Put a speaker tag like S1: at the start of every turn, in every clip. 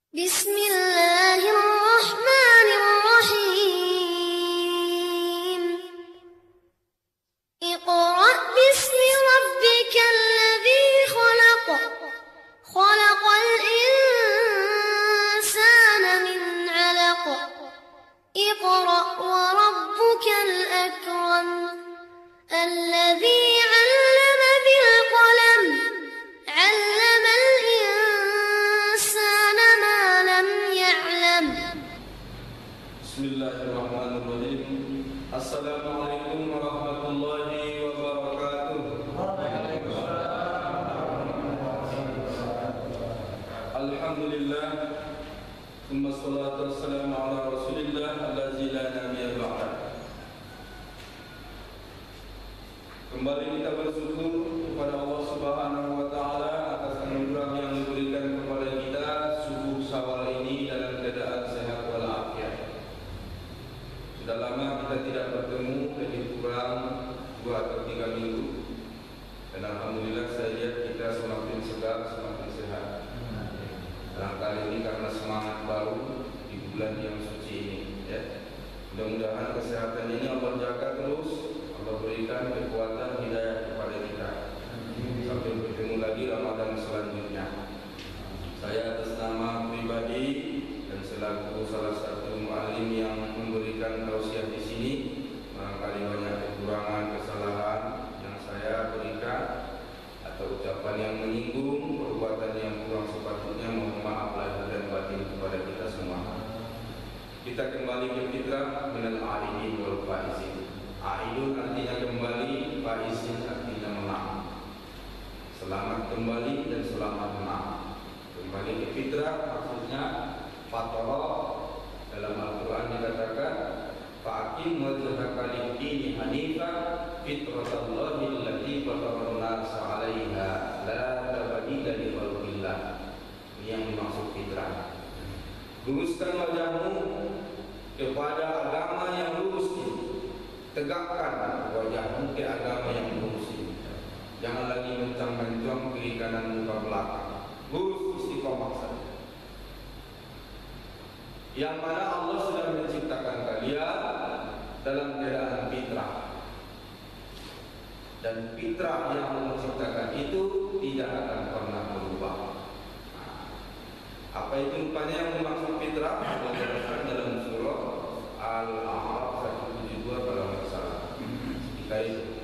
S1: Bismillahirrahmanirrahim. Iqra' bismi rabbikal ladzi khalaq. Khalaqal insana min 'alaq. Iqra' wa rabbukal akram. Alladzi 'allama bil qalam. 'Allamal insana ma lam ya'lam.
S2: Bismillahirrahmanirrahim. Assalamualaikum warahmatullahi wabarakatuh. Alhamdulillah. Tsumma sholatu wassalamu ala Rasulillah allazi la nabiyya ba'da. Kembali kita bersyukur kepada Allah Subhanahu wa taala atas anugerah yang diberikan kepada kita subuh Syawal ini dalam keadaan sehat walafiat. Sudah lama kita tidak bertemu, lebih kurang 2 atau 3 minggu. Dan alhamdulillah saya lihat kita semakin segar, semakin sehat. Barangkali ini karena semangat baru di bulan yang suci ini, ya. Mudah-mudahan kesehatan ini Allah jaga terus, Allah berikan kekuatan hidayah kepada kita sampai bertemu lagi Ramadan selanjutnya. Saya atas nama pribadi dan selaku salah satu muallim yang memberikan tausiah di sini, barangkali banyak kekurangan, kesalahan yang saya berikan atau ucapan yang menyinggung, perbuatan yang kurang sepatutnya, mohon maaf lahir dan batin kepada kita semua. Kita kembali ke fitrah minal a'idin wal faizin. A'idun artinya kembali, faizin artinya menang. Selamat kembali dan selamat menang. Kembali ke fitrah maksudnya fatara. Dalam Al-Quran dikatakan fa'akim wajhaka lid-dini hanifan fitratallahi allati fatara an-nasa 'alaiha la tabdila li khalqillah. Ini yang dimaksud fitrah. Luruskan wajahmu kepada agama yang lurus ini. Tegakkan wajahmu ke agama yang lurus ini. Jangan lagi mencang-mencong kiri kanan muka belakang. Lurus istiqomah saja. Yang mana Allah sudah menciptakan kalian dalam keadaan fitrah. Dan fitrah yang Allah ciptakan itu tidak akan pernah berubah. Apa itu rupanya yang dimaksud fitrah? Allah jelaskan dalam surah Al-A'raf 172 kalau tidak salah. Ketika itu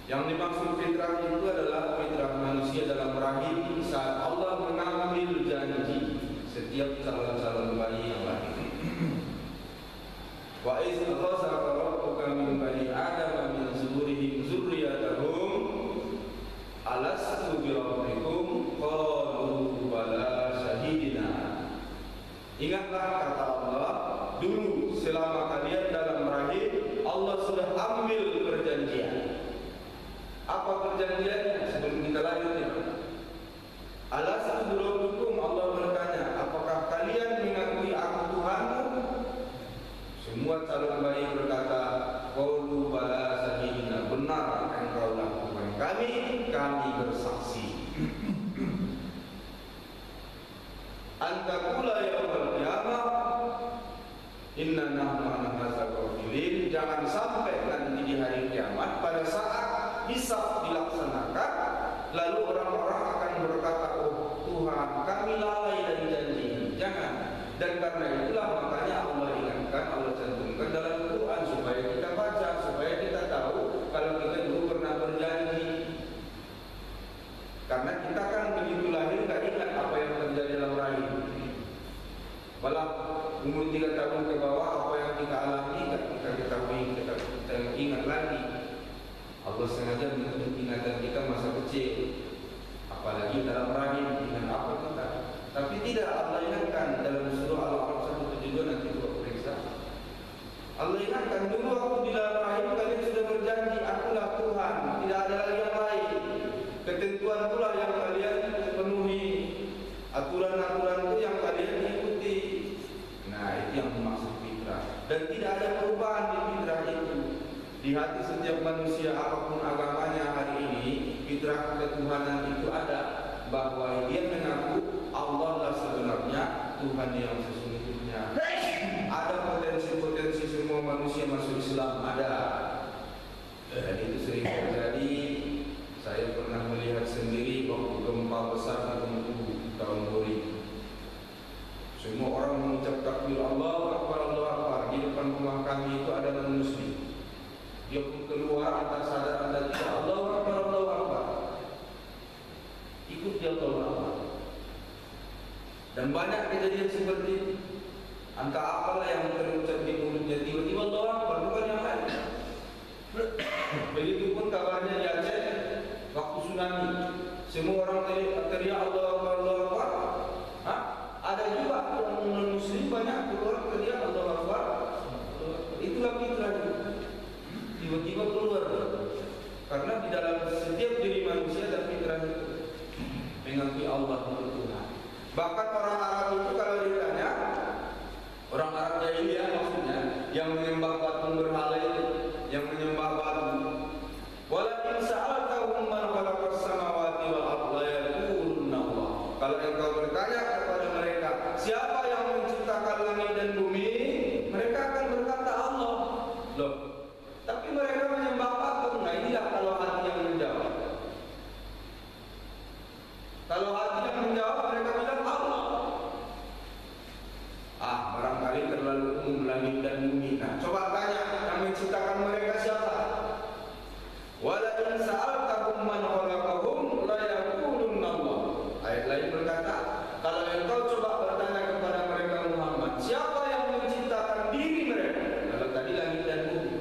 S2: yang dimaksud fitrah itu adalah fitrah manusia dalam rahim saat Allah mengambil janji setiap calon-calon bayi yang lahir. Wa iz akhadha rabbuka min bani adama min zuhurihim dzurriyyatahum alastu bi rabbikum qalu bala syahidina. Ingatlah kata Allah, dulu selama kalian dalam rahim Allah sudah ambil perjanjian. Apa perjanjiannya sebelum kita lahir ini? Alastu bi rabbikum, Allah bertanya, apakah kalian mengakui aku Tuhanmu? Semua calon bayi berkata, qalu bala syahidina, benar engkaulah Tuhan kami, kami bersaksi. Antakula yaumil qiyamah inna nahnu an hadzal ghafilin. Jangan sampai nanti di hari kiamat pada saat hisab dilaksanakan lalu orang-orang akan berkata, oh Tuhan kami lalai dari janji. Jangan. Dan karena itulah makanya Allah ingatkan, Allah cantumkan dalam Quran supaya kita baca, supaya kita tahu kalau kita dulu pernah berjanji. Karena kita kan begitu lahir nggak ingat apa yang terjadi dalam rahim. Malah umur 3 tahun ke bawah apa yang kita alami nggak kita ketahui, kita ingat lagi. Allah sengaja menutup ingatan kita masa kecil, apalagi dalam rahim dengan apa kita. Tapi tidak, Allah ingatkan dalam surah Al-A'raf 172 nanti dua periksa. Allah ingatkan dulu waktu di dalam rahim kalian sudah berjanji, akulah Tuhan, tidak ada lagi yang lain. Ketentuan itulah yang kalian penuhi, aturan-aturan itu yang kalian ikuti. Nah itu yang dimaksud fitrah. Dan tidak ada perubahan di fitrah itu. Di hati setiap manusia apapun agamanya hari ini, fitrah ketuhanan itu ada, bahwa dia mengaku Allah lah sebenarnya Dan banyak kejadian seperti itu. Entah apalah yang terucap di mulutnya, tiba-tiba Allahu Akbar, bukan yang lain. Begitupun kabarnya di Aceh waktu tsunami, semua orang teriak Allahu Akbar, Allahu Akbar. Ada juga orang non-muslim banyak keluar teriak Allahu Akbar. Itulah fitrah itu. Tiba-tiba keluar. Karena di dalam setiap diri manusia ada fitrah itu, mengakui Allah itu Tuhan. Bahkan orang Arab itu kalau ditanya, orang Arab jahiliyah maksudnya, yang menyembah patung berhala itu, yang menyembah batu. Walakin sa'altahum man khalaqas samawati wal arda la yaquluna Allah. Kalau engkau bertanya kepada mereka, siapa yang menciptakan langit dan bumi? Mereka akan berkata Allah. Loh, tapi mereka menyembah patung. Nah, inilah kalau hati yang menjawab. Kalau hati yang menjawab, mereka bilang Allah. Barangkali terlalu umum langit dan bumi. Nah, coba tanya yang menciptakan mereka siapa? Walakin sa'altahum man khalaqahum la yaquluna Allah. Ayat lain berkata, kalau engkau coba bertanya kepada mereka Muhammad, siapa yang menciptakan diri mereka? Kalau tadi langit dan bumi,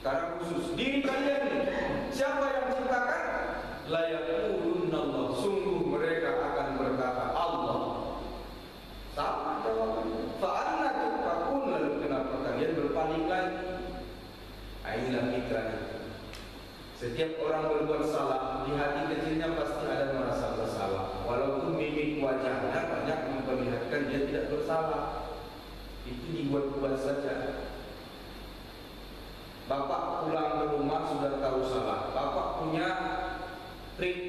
S2: sekarang khusus diri kalian ini, siapa yang menciptakan? La yaquluna Allah. Sungguh mereka akan berkata Allah. Sama jawabannya. Fa'anna tufakun, lalu kenapa kalian berpaling lagi? Inilah fitrah itu. Setiap orang berbuat salah, di hati kecilnya pasti ada merasa bersalah. Walaupun mimik wajahnya banyak memperlihatkan dia tidak bersalah. Itu dibuat-buat saja. Bapak pulang ke rumah sudah tahu salah. Bapak punya trik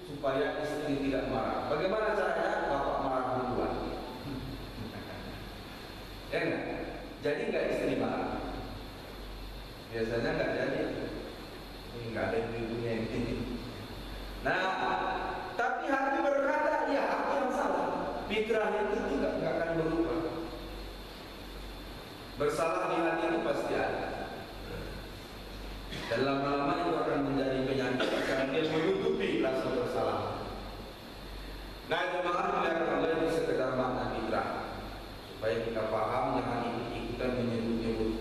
S2: supaya istri tidak marah. Bagaimana caranya? Bapak marah duluan. Ya enggak? Jadi enggak istri marah. Biasanya enggak jadi. Enggak ada ibunya ini. Nah, tapi hati berkata, ya aku yang salah. Fitrah itu juga enggak akan berubah. Bersalah di hati itu pasti ada. Dan lama-lama itu akan menjadi penyakit karena dia menutupi rasa bersalah. Nah, jemaah melihat Allah ini sekedar makna fitrah. Supaya kita paham, jangan ikut-ikutan menyebut-nyebut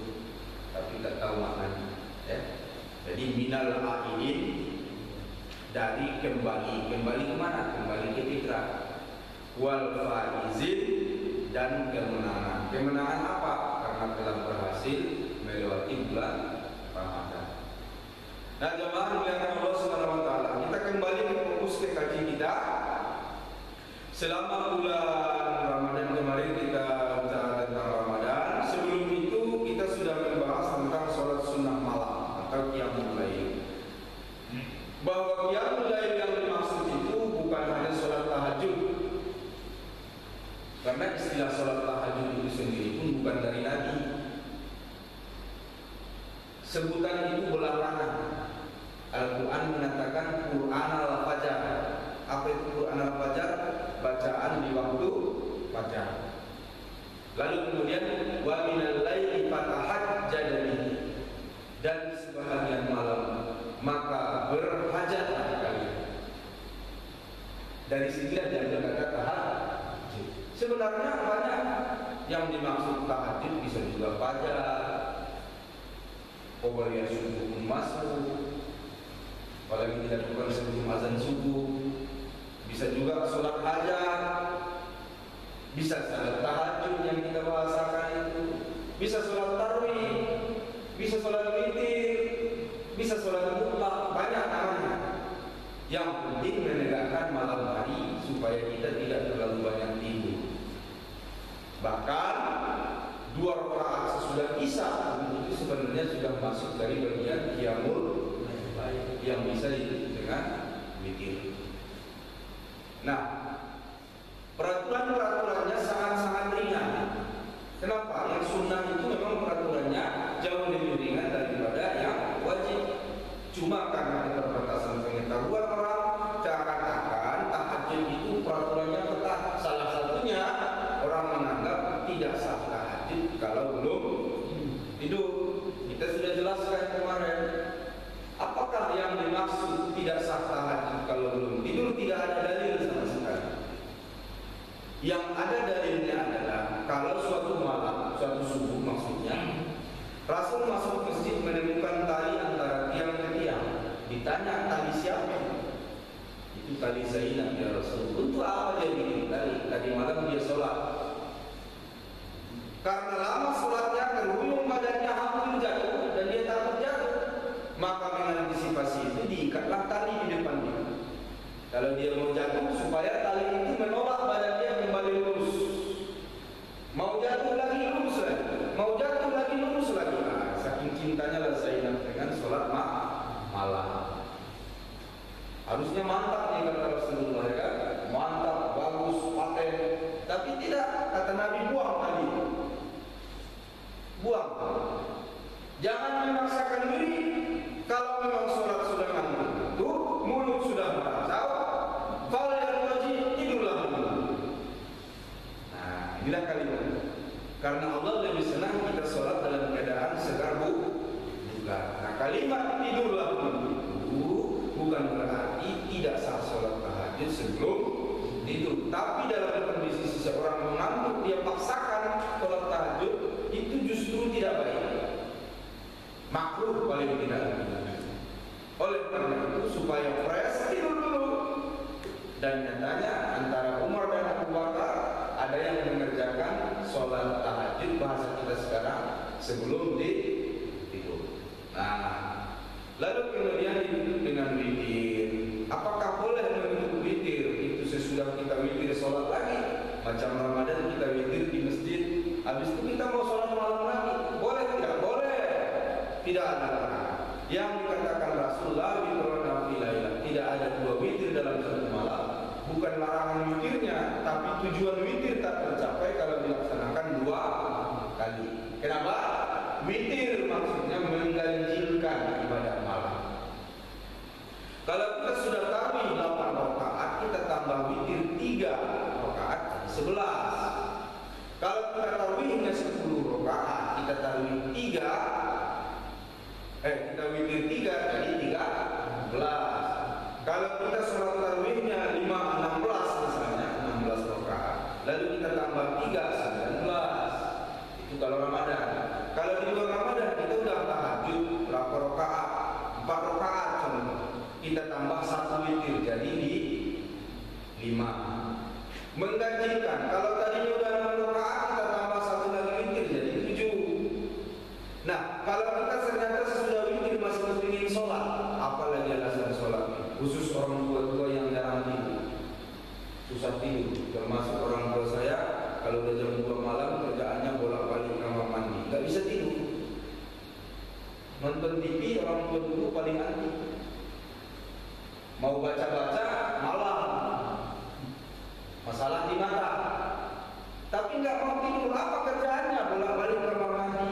S2: tapi tidak tahu maknanya, ya. Jadi minal aidin, dari kembali kemana? Kembali ke fitrah. Wal faizin, dan kemenangan. Kemenangan apa? Karena telah berhasil melewati bulan Ramadan. Nah, jemaah dimuliakan Allah Subhanahu wa taala, kita kembali ke fokus ke kaji kita. Selama bulan Ramadan kemarin kita bicara tentang Ramadan. Sebelum itu kita sudah membahas tentang sholat sunnah malam atau qiyamul lail. Bahwa qiyamul lail yang dimaksud itu bukan hanya sholat tahajud. Karena istilah sholat tahajud itu sendiri pun bukan dari Nabi. Sebutan itu belakangan. Al-Quran mengatakan Quran al-Fajr. Apa itu Quran al-Fajr? Bacaan di waktu fajar. Lalu kemudian wa minal laili fatahajjad bihi, dan di sebahagian malam maka berhajatlah kalian. Dari sinilah dia berkata tahajud. Sebenarnya banyak yang dimaksud tahajud, bisa juga fajar, Qabliyah subuh pun masuk, apalagi dilakukan sebelum azan subuh. Bisa juga sholat hajat, bisa sholat tahajud yang kita bahasakan itu, bisa sholat tarawih, bisa sholat witir, bisa sholat mutlak, banyak namanya. Yang penting menegakkan malam hari supaya kita tidak terlalu banyak tidur. Bahkan 2 rakaat sesudah isya itu sebenarnya sudah masuk dari bagian qiyamul yang bisa diikuti dengan witir. Nah, peraturan-peraturannya sangat-sangat ringan. Kenapa? Yang sunnah itu memang peraturannya jauh lebih ringan daripada yang wajib. Cuma karena keterbatasan pengetahuan orang, seakan-akan tahajud itu peraturannya ketat. Salah satunya orang menganggap tidak sah tahajud kalau belum tidur. Kita sudah jelaskan kemarin. Apakah yang dimaksud tidak sah tahajud kalau belum tidur? Tidak ada dalil sama sekali. Yang ada dalilnya adalah kalau suatu malam, suatu subuh maksudnya, Rasul masuk masjid menemukan tali antara tiang ke tiang. Ditanya, tali siapa? Itu tali Zainab ya Rasul. Untuk apa dia bikin tali? Tadi malam dia sholat. Karena lama sholatnya terhuyung badannya hampir jatuh dan dia takut jatuh, maka mengantisipasi itu diikatlah tali di depannya. Kalau dia mau jatuh, supaya tali itu menolak badan dia kembali lurus. Mau jatuh lagi lurus lagi, mau jatuh lagi lurus lagi. Nah, saking cintanya lah Zainab dengan sholat malam. Harusnya mantap nih kata Rasulullah, ya kan? Mantap, bagus, paten. Tapi tidak, kata Nabi, buang tadi. Buang. Jangan memaksakan diri. Kalau memang sholat sudah ngantuk, mulut sudah meracau, tidurlah dulu. Nah, inilah kalimat. Karena Allah lebih senang kita sholat dalam keadaan segar bugar. Nah, kalimat tidurlah dulu bukan berarti tidak sah sholat tahajud sebelum tidur. Tapi dalam kondisi seseorang mengantuk, dia paksakan sholat tahajud, itu justru tidak baik. Makruh paling tidak. Oleh karena itu supaya fresh tidur dulu. Dan nyatanya antara Umar dan Abu Bakar ada yang mengerjakan sholat tahajud bahasa kita sekarang sebelum tidur. Nah, lalu kemudian ditutup dengan witir. Apakah boleh menutup witir itu sesudah kita witir sholat lagi? Macam Ramadan kita witir di masjid, habis itu kita mau sholat malam lagi, boleh tidak? Boleh. Tidak ada. Yang dikatakan Rasulullah witrona fi lailah, tidak ada dua witir dalam satu malam. Bukan larangan witirnya, tapi tujuan witir tak tercapai kalau dilaksanakan dua kali. Kenapa? Witir maksudnya mengganjilkan ibadah malam. Kalau kita sudah tarawih 8 rakaat, kita tambah witir 3 rakaat 11. Kalau kita tarawihnya 10 rakaat, kita tarawih 3, kita witir 3 jadi 13. Kalau kita sholat tarawihnya 16 misalnya, 16 rakaat, lalu kita tambah 3, 19. Itu kalau Ramadan. Kalau di luar Ramadan kita udah tahajud berapa rakaat? 4 rakaat contoh. Kita tambah 1 witir jadi 5. Mengganjilkan. Kalau tadinya udah 6 rakaat, kita tambah 1 lagi witir jadi 7. Nah, kalau kita ternyata sesudah witir masih ingin sholat, apalagi alasan sholat, khusus orang tua yang jarang tidur, susah tidur, termasuk orang tua saya. Kalau udah jam 2 malam kerjaannya bolak-balik kamar mandi, nggak bisa tidur. Nonton TV orang tua dulu paling anti. Mau baca-baca malam, masalah di mata. Tapi nggak mau tidur, apa kerjaannya? Bolak-balik kamar mandi,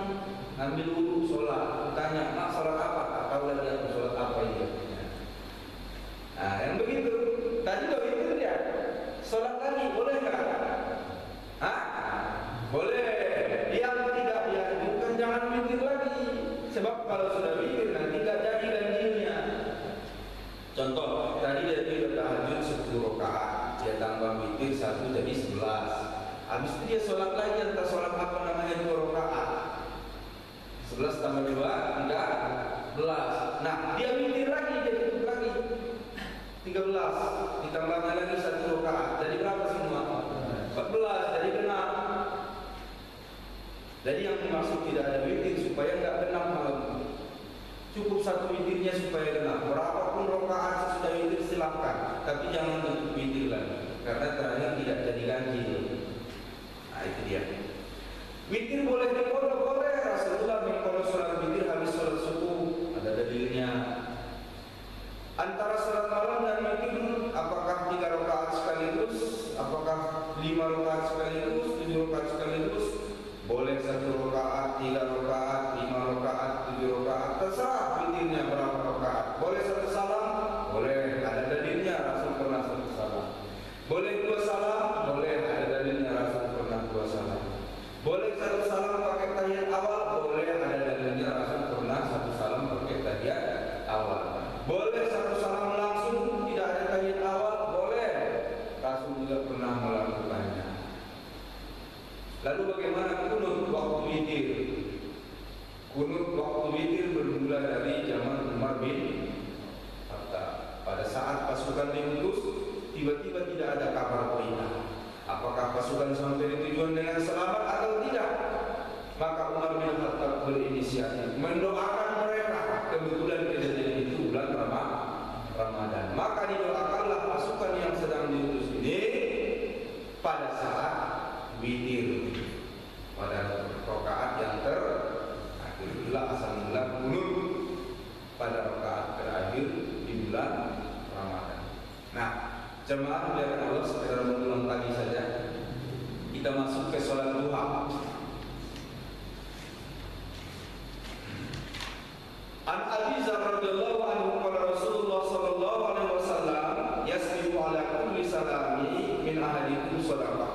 S2: ngambil wudu, sholat. Tanya, nak sholat apa? Tak tahu lagi aku sholat apa ini. Nah, yang begitu. Tadi udah itu dia. Sholat lagi boleh nggak? Hah? Boleh. Yang tidak dianjurkan jangan witir lagi. Sebab kalau sudah witir nanti nggak jadi ganjilnya. Contoh, tadi dia tahajud 10 rakaat, dia tambah witir 1 jadi 11. Habis itu dia sholat lagi, entah sholat apa namanya 2 rakaat. 11 tambah 2, 13. Nah, dia witir lagi, dia tutup lagi 13, ditambahnya lagi 1 rakaat. Jadi berapa semua? 14, jadi genap. Jadi yang dimaksud tidak ada witir supaya enggak genap malam. Cukup 1 witirnya supaya genap. Berapapun rakaat sesudah witir silakan, tapi jangan tutup witir lagi, karena terakhir tidak jadi ganjil. Nah, itu dia. Witir boleh dikodok, boleh. Rasulullah mengkodok sholat witir habis sholat subuh, ada dalilnya. Antara sholat malam dan witir, apakah 3 rakaat sekaligus, apakah 5 rakaat sekaligus, 7 rakaat sekaligus? Boleh 1 rakaat, 3 rakaat, 5 rakaat, 7 rakaat, terserah witirnya berapa rakaat. Boleh 1 salam, boleh, ada dalilnya. Rasul pernah 1 salam. Boleh 2 salam, boleh, ada dalilnya. Rasul pernah 2 salam. Boleh 1 salam pakai tahiyat awal, boleh, ada dalilnya. Rasul pernah 1 salam pakai tahiyat awal. Boleh 1 salam langsung tidak ada tahiyat awal, boleh. Rasul juga pernah melakukannya. Lalu bagaimana kunut waktu witir? Kunut waktu witir bermula dari zaman Umar bin Khattab. Pada saat pasukan diutus, tiba-tiba tidak ada kabar berita. Apakah pasukan sampai di tujuan dengan selamat atau tidak? Maka Umar bin Khattab berinisiatif mendoakan mereka. Kebetulan kejadian itu bulan Ramadan. Maka didoakanlah pasukan yang sedang diutus ini pada saat witir, pada rakaat yang terakhir. Itulah asal mula kunut pada rakaat terakhir di bulan Ramadan. Nah, jemaah muliakan Allah, sekedar mengulang lagi saja. Kita masuk ke sholat duha. An Abi Dzar radhiyallahu anhu qala Rasulullah sallallahu alaihi wasallam yasbiqu ala kulli salami min ahadikum shadaqah.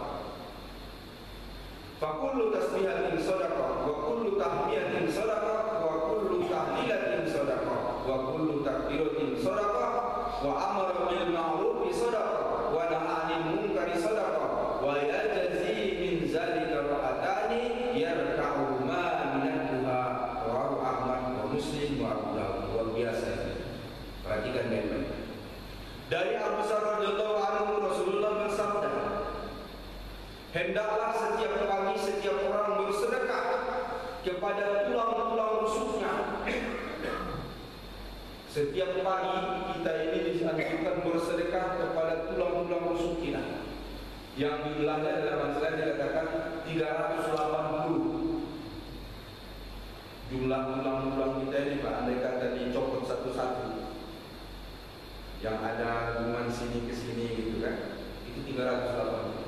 S2: Fa kullu tasbihatin shadaqah wa kullu tahmiyatin shadaqah wa kullu tahlilatin shadaqah wa kullu takbiratin shadaqah wa amara bil ma'ruf shadaqah wa nahaa 'anil munkari shadaqah wa yajzi min zalika ra'atani yarka'uhuma min ad-duha rawahu Ahmad wa Muslim wa Abu Dawud. Luar biasa ini. Perhatikan baik-baik. Dari Abu Dzar radhiyallahu anhu Rasulullah bersabda, hendaklah setiap pagi setiap orang bersedekah kepada tulang-tulang rusuknya. Setiap pagi kita ini dianjurkan bersedekah kepada tulang-tulang rusuk kita. Yang jumlahnya dalam Al-Quran dikatakan 380. Jumlah tulang-tulang kita ini Pak, andai kata dicopot satu-satu, yang ada hubungan sini ke sini gitu kan, itu 380.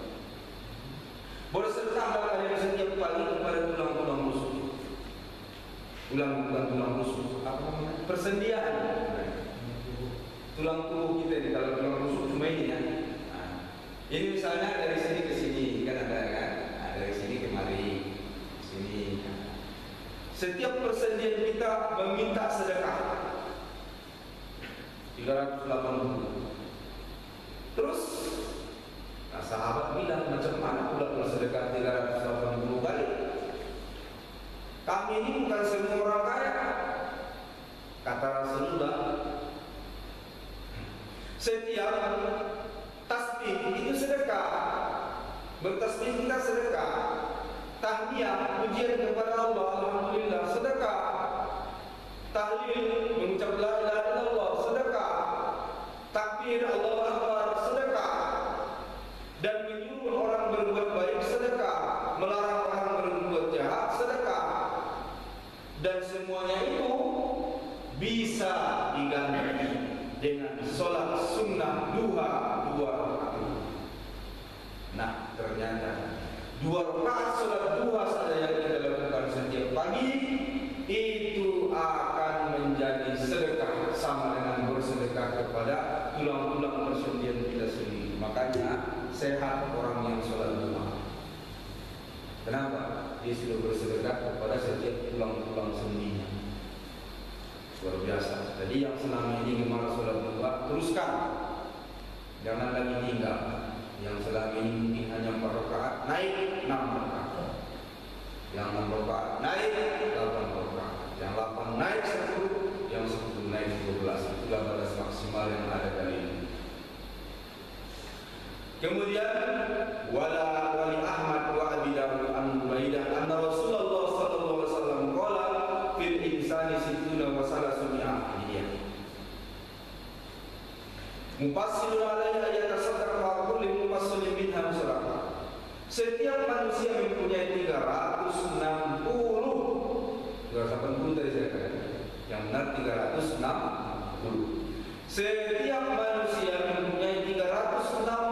S2: Bersedekahlah kalian setiap pagi kepada tulang-tulang rusuk. Bukan tulang rusuk, apa namanya? Persendian. Tulang tubuh kita ini, kalau tulang rusuk cuma ini ya. Nah, ini misalnya dari sini ke sini kan ada kan? Nah, dari sini kemari, sini. Setiap persendian kita meminta sedekah 380. Terus nah, sahabat bilang, macam mana pula bersedekah 380 kali? Kami ini bukan semua orang kaya. Kata Rasulullah, setiap tasbih itu sedekah. Bertasbih kita sedekah. Tahmiyah, pujian kepada Allah, alhamdulillah, sedekah. Tahlil, mengucap la ilaha illallah, sedekah. Takbir, Allahu Akbar, sedekah. Dan menyuruh orang berbuat baik, sedekah. Melarang orang berbuat jahat, sedekah. Dan semuanya itu bisa diganti dengan sholat sunnah duha 2 rakaat. Nah, ternyata 2 rakaat sholat duha saja yang kita lakukan setiap pagi itu akan menjadi sedekah, sama dengan bersedekah kepada tulang-tulang persendian kita sendiri. Makanya sehat orang yang sholat duha. Kenapa? Dia sudah bersedekah kepada setiap tulang-tulang sendinya. Luar biasa. Jadi yang selama ini gemar sholat duha, teruskan. Jangan lagi tinggal. Yang selama ini mungkin hanya 4 rakaat, naik 6 rakaat. Yang 6 rakaat naik 8 rakaat. Yang 8 naik 10, yang 10 naik 12. Itulah batas maksimal yang ada kali ini. Kemudian wala wali Ahmad wa Abi Dawud an Ubaidah anna Rasulullah sallallahu alaihi wasallam qala fil insani sittuna wa salasuna ahliya mufassilun alaiha yatasaddaq wa kullu mufassilin minha sadaqah. Setiap manusia mempunyai 380 tadi saya katakan. Yang benar 360. Setiap manusia mempunyai 360.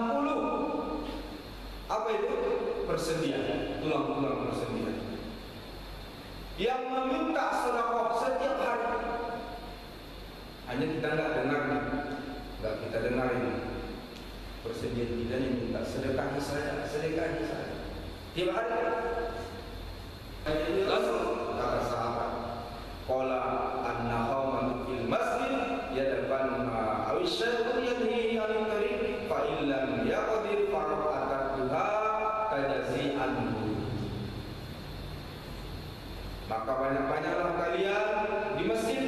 S2: Apa itu? Persendian, tulang-tulang persendian yang meminta sedekah setiap hari. Hanya kita nggak dengar, nggak kita dengar ini. Persendian kita yang minta sedekahi saya, sedekahi saya. Tiap hari. Langsung kata sahabat, qala an-nahaman fil masjid yadban awisyai'un yadhi al-karim fa illam yaqdir fara'atatuha kajazi anhu. maka banyak-banyaklah kalian di masjid,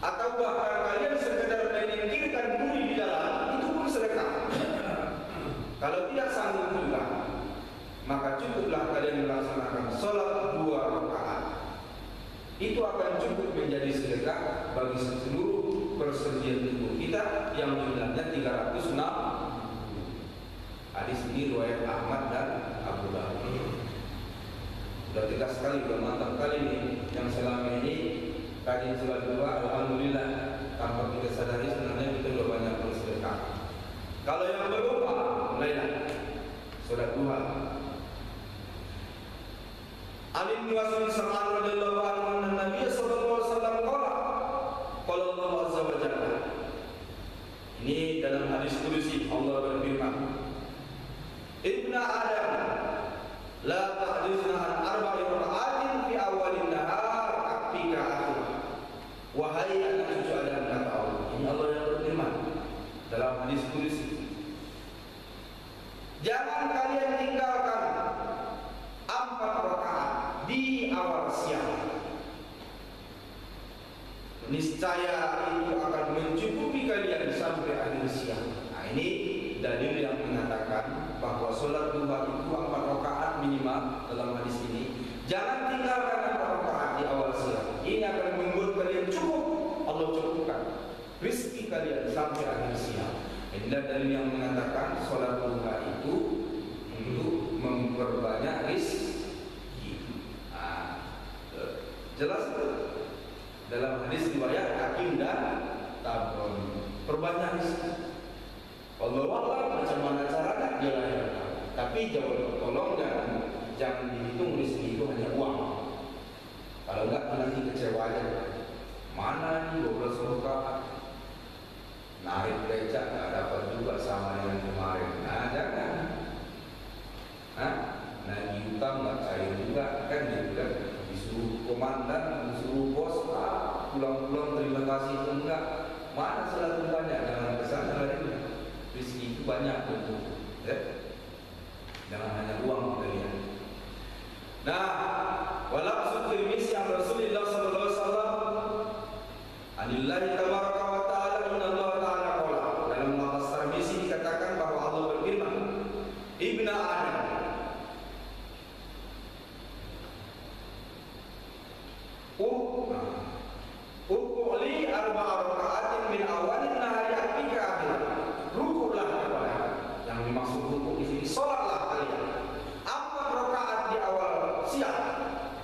S2: atau bahkan kalian sekedar menyingkirkan duri di jalan, itu pun sedekah. Kalau tidak sanggup juga, maka cukuplah kalian melaksanakan sholat 2 rakaat. Itu akan cukup menjadi sedekah bagi seluruh persendian tubuh kita yang jumlahnya 306. Hadis ini riwayat Ahmad dan Abu Dawud. Sudah tegas sekali, sudah mantap kali ini. Yang selama ini kajian sholat 2, alhamdulillah, tanpa kita sadari sebenarnya kita sudah banyak bersedekah. Kalau yang belum, mulailah sholat 2. Ali bin Mas'ud radhiyallahu anhu, Nabi sallallahu alaihi wasallam qala Allah azza wa jalla. Ini dalam hadis qudsi Allah berfirman, Ibnu Adam la tahdithna an arba'i raka'atin fi awalin nahar akfika akhir. Wahai anak cucu Adam, kata Allah. Ini Allah yang berfirman dalam hadis qudsi. Jangan kalian tinggalkan 4 rakaat di awal siang. Niscaya itu akan mencukupi kalian sampai akhir siang. Nah, ini dalil yang mengatakan bahwa sholat duha itu 4 rakaat minimal dalam hadis ini. Jangan tinggalkan 4 rakaat di awal siang. Ini akan membuat kalian cukup. Allah cukupkan rezeki kalian sampai akhir siang. Inilah dalil yang mengatakan sholat duha itu untuk memperbanyak rezeki. Jelas dalam hadis riwayat Hakim dan Tabrani. Perbanyak rezeki. Allah macam mana caranya dia lahir. Tapi tolong jangan dihitung rezeki itu hanya uang. Kalau enggak nanti kecewa aja. Mana ini 12 rakaat? Narik becak nggak dapat juga sama dengan kemarin. Nah, jangan. Nagih utang nggak cair juga kan gitu kan? Disuruh komandan, disuruh bos, pulang-pulang terima kasih itu enggak. Mana selalu banyak jangan kesana lagi. Rezeki itu banyak tentu, ya. Jangan hanya uang kita lihat. Nah, walaqsul Tirmizi yang Rasulullah sallallahu alaihi wasallam anillahi tabaraka wa ta'ala inna Allah ta'ala qala. Dalam lafaz Tirmizi dikatakan bahwa Allah berfirman, Ibnu Adam, Uqli 4 raka'atin min awalin nahari akfika akhir. Rukuklah kepada. Yang dimaksud rukuk di sini salatlah kalian 4 rakaat di awal siang.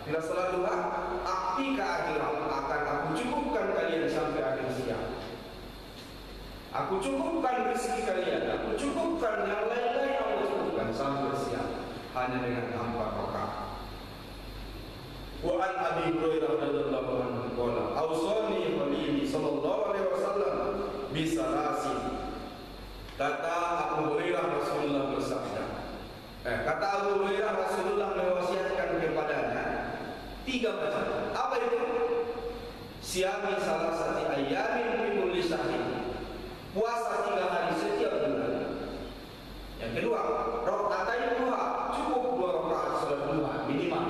S2: Bila salat duha, akfika akhir, akan aku cukupkan kalian sampai akhir siang. Aku cukupkan rezeki kalian, aku cukupkan yang lain-lain, aku cukupkan sampai siang hanya dengan 4 rakaat. Wa an Abi Hurairah radhiyallahu anhu qala awsani Nabi sallallahu alaihi wasallam bi salasin. Kata Abu Hurairah Rasulullah bersabda. Kata Abu Hurairah Rasulullah mewasiatkan kepadanya 3 macam. Apa itu? Siami salasati ayyamin fi kulli syahrin. Puasa 3 hari setiap bulan. Yang kedua, rakaatain duha, cukup 2 rakaat salat duha minimal.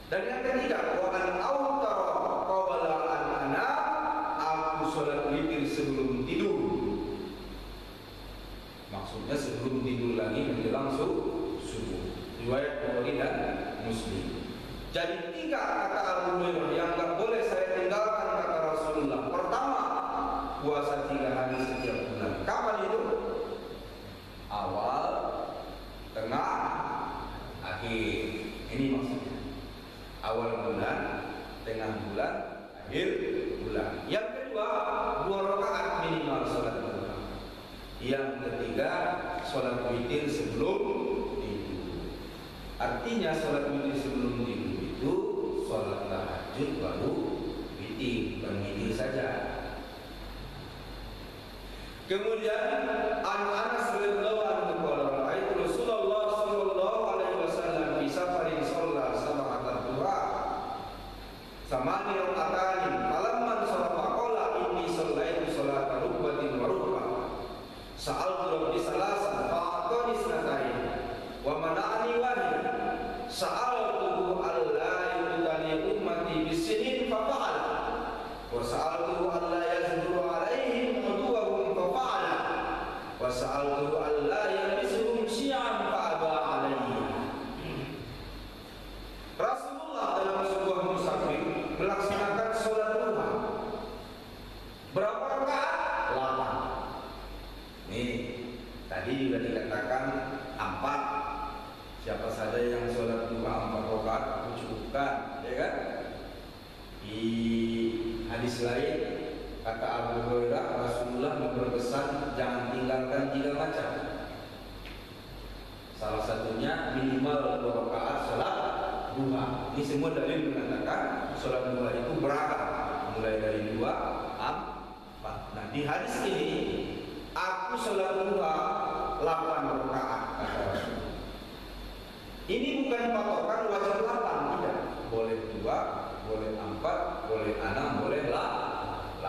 S2: Dan yang ketiga, wa an autara qabla an ana, aku salat witir sebelum tidur. Maksudnya sebelum tidur lagi menjelang subuh. Riwayat Bukhari dan Muslim. Jadi 3 kata Abu Hurairah yang enggak boleh saya tinggalkan kata Rasulullah. Pertama, puasa 3 hari setiap bulan. Kapan itu? Awal, tengah, akhir. Ini maksudnya. Awal bulan, tengah bulan, akhir bulan. Yang kedua, 2 rakaat minimal salat duha. Yang ketiga, salat witir sebelum tidur. Artinya salat witir sebelum tidur itu salat tahajud baru witir, bukan witir saja. Kemudian Anas radhiyallahu anhu qala ra'aitu Rasulullah sallallahu alaihi wasallam fi safarin shalla sab'atan duha samani rakaatan falamman sarafa qala inni shallaitu salata rukbatin wa rukbah sa'altu rabbi salasan fa'atani isnatain wa mana'ani wahid sa'altuhu alla yubtali ummati bisinin fafa'ala wa sa'altuhu alla yazhuru alaihim uduwahum fafa'ala wa sa'altuhu alla yalbisuhum syi'an fa'aba alaihi. Rasulullah dalam sebuah musafir melaksanakan sholat duha. Berapa rakaat? 8. Nih, tadi sudah dikatakan 4. Siapa saja yang sholat duha 4 rakaat mencukupkan, ya kan? Di hadis lain kata Abu Hurairah, Rasulullah berpesan jangan tinggalkan 3 macam. Salah satunya minimal 2 rakaat sholat duha. Ini semua dalil mengatakan sholat duha itu beragam, mulai dari 2, 4. Nah, di hadis ini aku sholat duha 8 rakaat kata Rasul. Ini bukan patokan wajib 8, tidak. Boleh 2, boleh 4, boleh 6, boleh 8.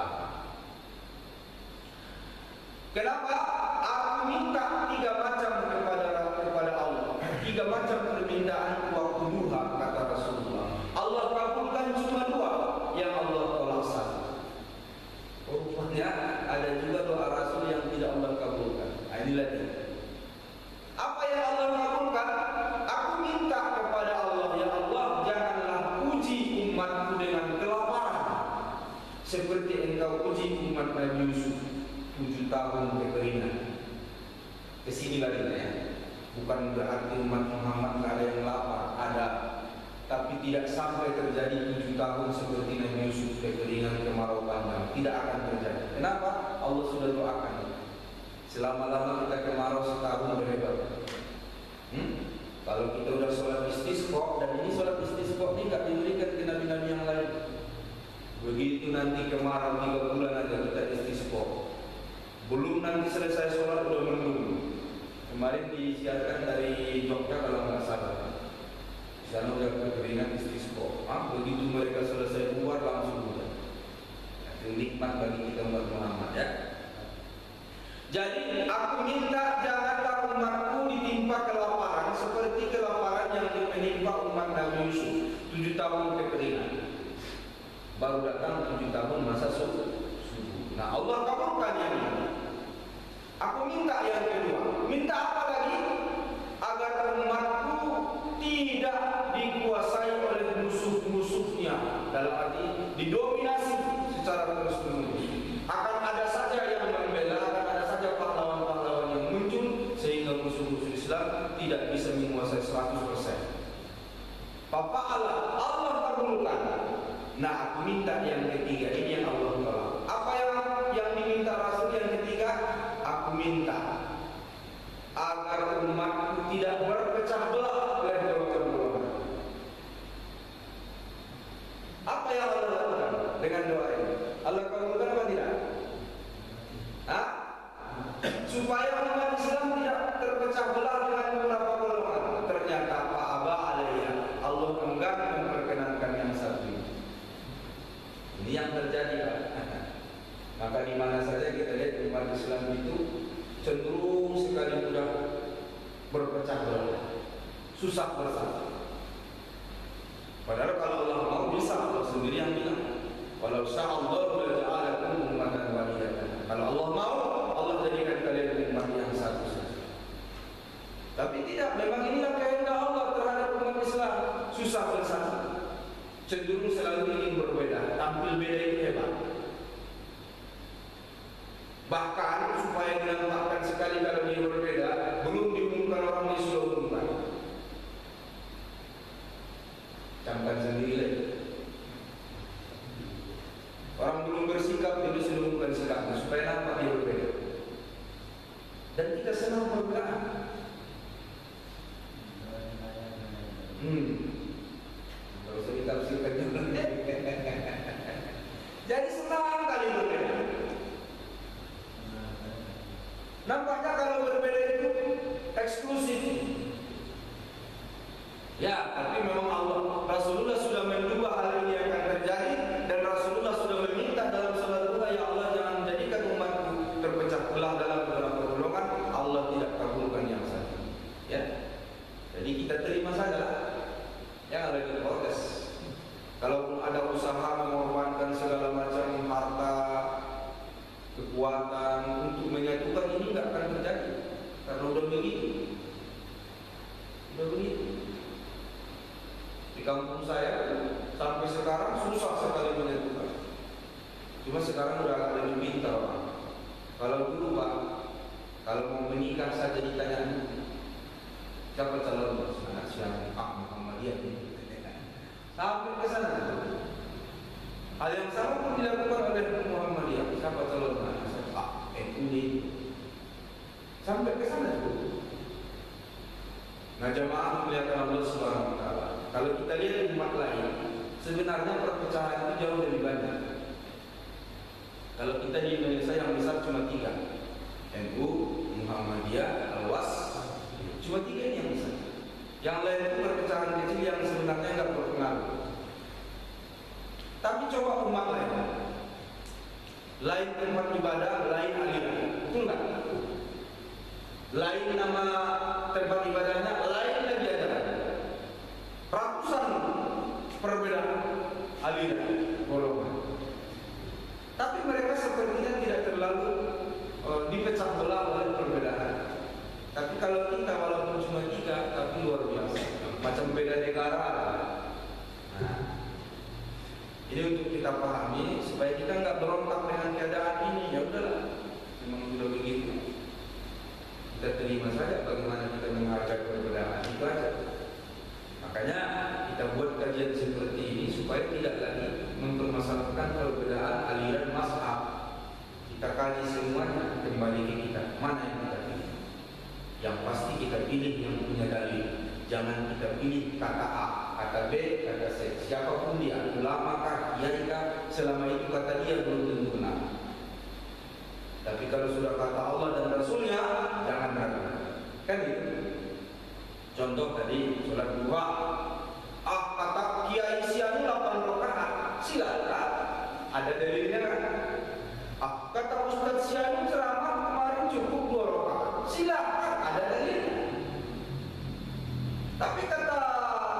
S2: Kenapa? Aku minta 3 macam kepada Allah. 3 macam permintaan waktu duha kata Rasulullah. Allah kabulkan cuma 2, yang Allah tolak 1. Rupanya ada juga doa Rasul yang tidak Allah kabulkan. Inilah dia. Apa yang Allah kabulkan? Aku minta kepada Allah, ya Allah, janganlah uji umatku dengan kelaparan seperti engkau uji umat Nabi Yusuf 7 tahun kekeringan. Kesini lagi ya. Bukan berarti umat Muhammad tidak ada yang lapar, ada. Tapi tidak sampai terjadi 7 tahun seperti Nabi Yusuf kekeringan kemarau panjang. Tidak akan terjadi. Kenapa? Allah sudah doakan. Selama-lama kita kemarau setahun berhebat. Kalau kita udah sholat istisqa, dan ini sholat istisqa ini nggak diberikan ke nabi-nabi yang lain. Begitu nanti kemarau 3 bulan aja kita istisqa. Belum nanti selesai sholat udah mendung. Kemarin disiarkan dari Jogja kalau nggak salah. Di sana udah kekeringan istisqa. Begitu mereka selesai keluar langsung udah. Itu nikmat bagi kita umat Muhammad ya. Jadi aku minta janganlah umatku ditimpa kelaparan seperti kelaparan yang menimpa umat Nabi Yusuf 7 tahun kekeringan. Baru datang 7 tahun masa subuh. Nah, Allah kabulkan yang ini. Aku minta yang kedua. Minta apa lagi? Agar umatku tidak dikuasai oleh musuh-musuhnya, dalam arti didominasi secara terus-menerus. Akan ada saja yang membela, akan ada saja pahlawan-pahlawan yang muncul sehingga musuh-musuh Islam tidak bisa menguasai 100%. Papa Allah kabulkan. Nah, aku minta yang ketiga, ini yang Allah tolak. Apa yang diminta Rasul yang ketiga? Aku minta agar umatku tidak berpecah belah oleh golongan-golongan. Apa yang Allah lakukan dengan doa ini? Allah kabulkan apa tidak? Supaya umat Islam tidak terpecah belah dengan beberapa golongan. Ternyata Pak Aba alaiya, Allah enggan memperkenankan yang satu ini. Ini yang terjadi. Maka di mana saja kita lihat umat Islam itu cenderung sekali mudah berpecah belah, susah bersatu. Padahal kalau Allah mau bisa, Allah sendiri yang bilang, walau sya'allahu laja'alakum ummatan wahidatan. Kalau Allah mau, Allah jadikan kalian umat yang satu saja. Tapi tidak, memang inilah kehendak Allah terhadap umat Islam, susah bersatu. Cenderung selalu ingin berbeda, tampil beda itu hebat. Bahkan supaya dinampakkan sekali kalau dia berbeda, belum diumumkan orang dia sudah umumkan. Camkan sendiri lagi. Orang belum bersikap dia sudah umumkan sikapnya supaya nampak dia berbeda. Dan kita senang perbedaan. Kalau usah ditafsirkan juga. Jadi senang kali berbeda. Nampaknya kalau berbeda itu eksklusif. Ya, tapi memang Allah, Rasulullah sudah menduga hal ini akan terjadi, dan Rasulullah sudah meminta dalam salat duha, ya Allah jangan jadikan umatku terpecah belah dalam beberapa golongan. Allah tidak kabulkan yang satu. Ya, jadi kita terima saja. Yang ada di protes. Kalaupun ada usaha mengorbankan segala macam harta, kekuatan untuk menyatukan, ini nggak akan terjadi karena udah begitu. Di kampung saya sampai sekarang susah sekali menyatukan. Cuma sekarang udah agak lebih pintar, Pak. Kalau dulu, Pak, kalau mau menikah saja ditanya siapa calon anak siapa, Pak Muhammadiyah ini. Sampai ke sana. Hal yang sama pun dilakukan oleh Muhammadiyah. Siapa calon anak siapa, Pak ini. Sampai ke sana tuh. Nah, jamaah melihat Allah Subhanahu wa taala. Kalau kita lihat umat lain, sebenarnya perpecahan itu jauh lebih banyak. Kalau kita di Indonesia yang besar cuma 3, NU, Muhammadiyah, Al-Was, cuma 3 ini yang besar. Yang lain itu perpecahan kecil yang sebenarnya nggak berpengaruh. Tapi coba umat lain tempat ibadah, lain aliran, betul nggak? Lain nama tempat ibadahnya, lain lagi ajaran. Ratusan perbedaan aliran, golongan. Tapi mereka sepertinya tidak terlalu dipecah belah oleh perbedaan. Tapi kalau kita walaupun cuma 3, tapi luar biasa. Macam beda negara. Nah, ini untuk kita pahami supaya kita nggak berontak dengan keadaan ini. Ya udahlah, memang sudah begitu. Kita terima saja bagaimana kita menghargai perbedaan, itu aja. Makanya kita buat kajian seperti ini supaya tidak lagi mempermasalahkan perbedaan aliran mazhab. Kita kaji semuanya, kembali ke kita, mana yang kita pilih. Yang pasti kita pilih yang punya dalil. Jangan kita pilih kata A, kata B, kata C. Siapapun dia, ulama kah, kiai kah, selama itu kata dia belum tentu benar. Tapi kalau sudah kata Allah dan Rasulnya, jangan ragu. Kan gitu. Contoh tadi sholat duha. Kata kiai sianu 8 rakaat, silakan. Ada dalilnya kan? Kata Ustaz sianu ceramah kemarin cukup 2 rakaat, silakan. Ada dalilnya. Tapi kata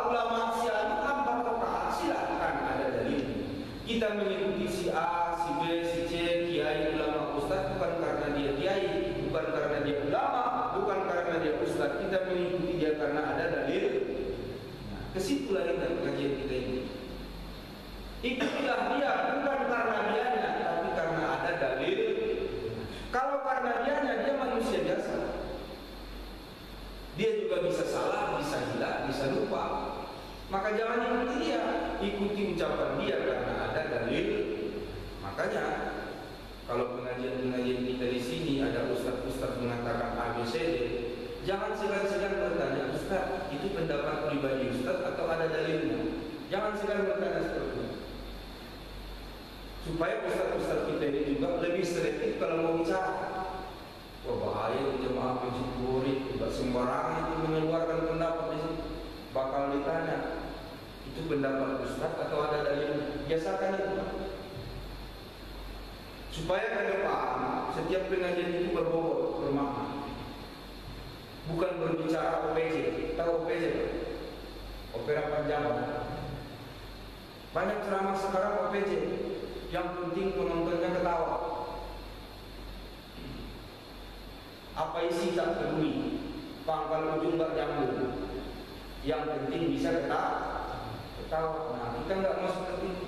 S2: ulama sianu 4 rakaat, silakan. Ada dalilnya. Kita mengikuti si A, si B, si C, kiai, ulama, ustaz bukan karena dia kiai, bukan karena dia ulama, bukan karena dia ustaz. Kita mengikuti dia karena ada dalil. Nah, kesitulah kita pengajian kita ini. Ikutilah dia bukan karena dianya, tapi karena ada dalil. Kalau karena dianya, dia manusia biasa. Dia juga bisa salah, bisa hilang, bisa lupa. Maka jangan ikuti dia, ikuti ucapan dia karena ada dalil. Makanya kalau pengajian-pengajian kita di sini ada ustaz-ustaz mengatakan ABCD, jangan segan-segan bertanya, Ustaz, itu pendapat pribadi Ustaz atau ada dalilnya? Jangan segan bertanya seperti itu. Supaya ustaz-ustaz kita ini juga lebih selektif kalau mau bicara. Wah, bahaya jemaah masjid Bukhari, tidak sembarangan itu mengeluarkan pendapat di sini. Bakal ditanya, itu pendapat Ustaz atau ada dalil? Biasakan itu, supaya ke depan setiap pengajian itu berbobot, bermakna. Bukan berbicara OPJ. Tahu OPJ? Opera Panjaban. Banyak ceramah sekarang OPJ. Yang penting penontonnya ketawa. Apa isi tak peduli, pangkal ujung tak nyambung. Yang penting bisa ketawa. Nah, kita nggak mau seperti itu.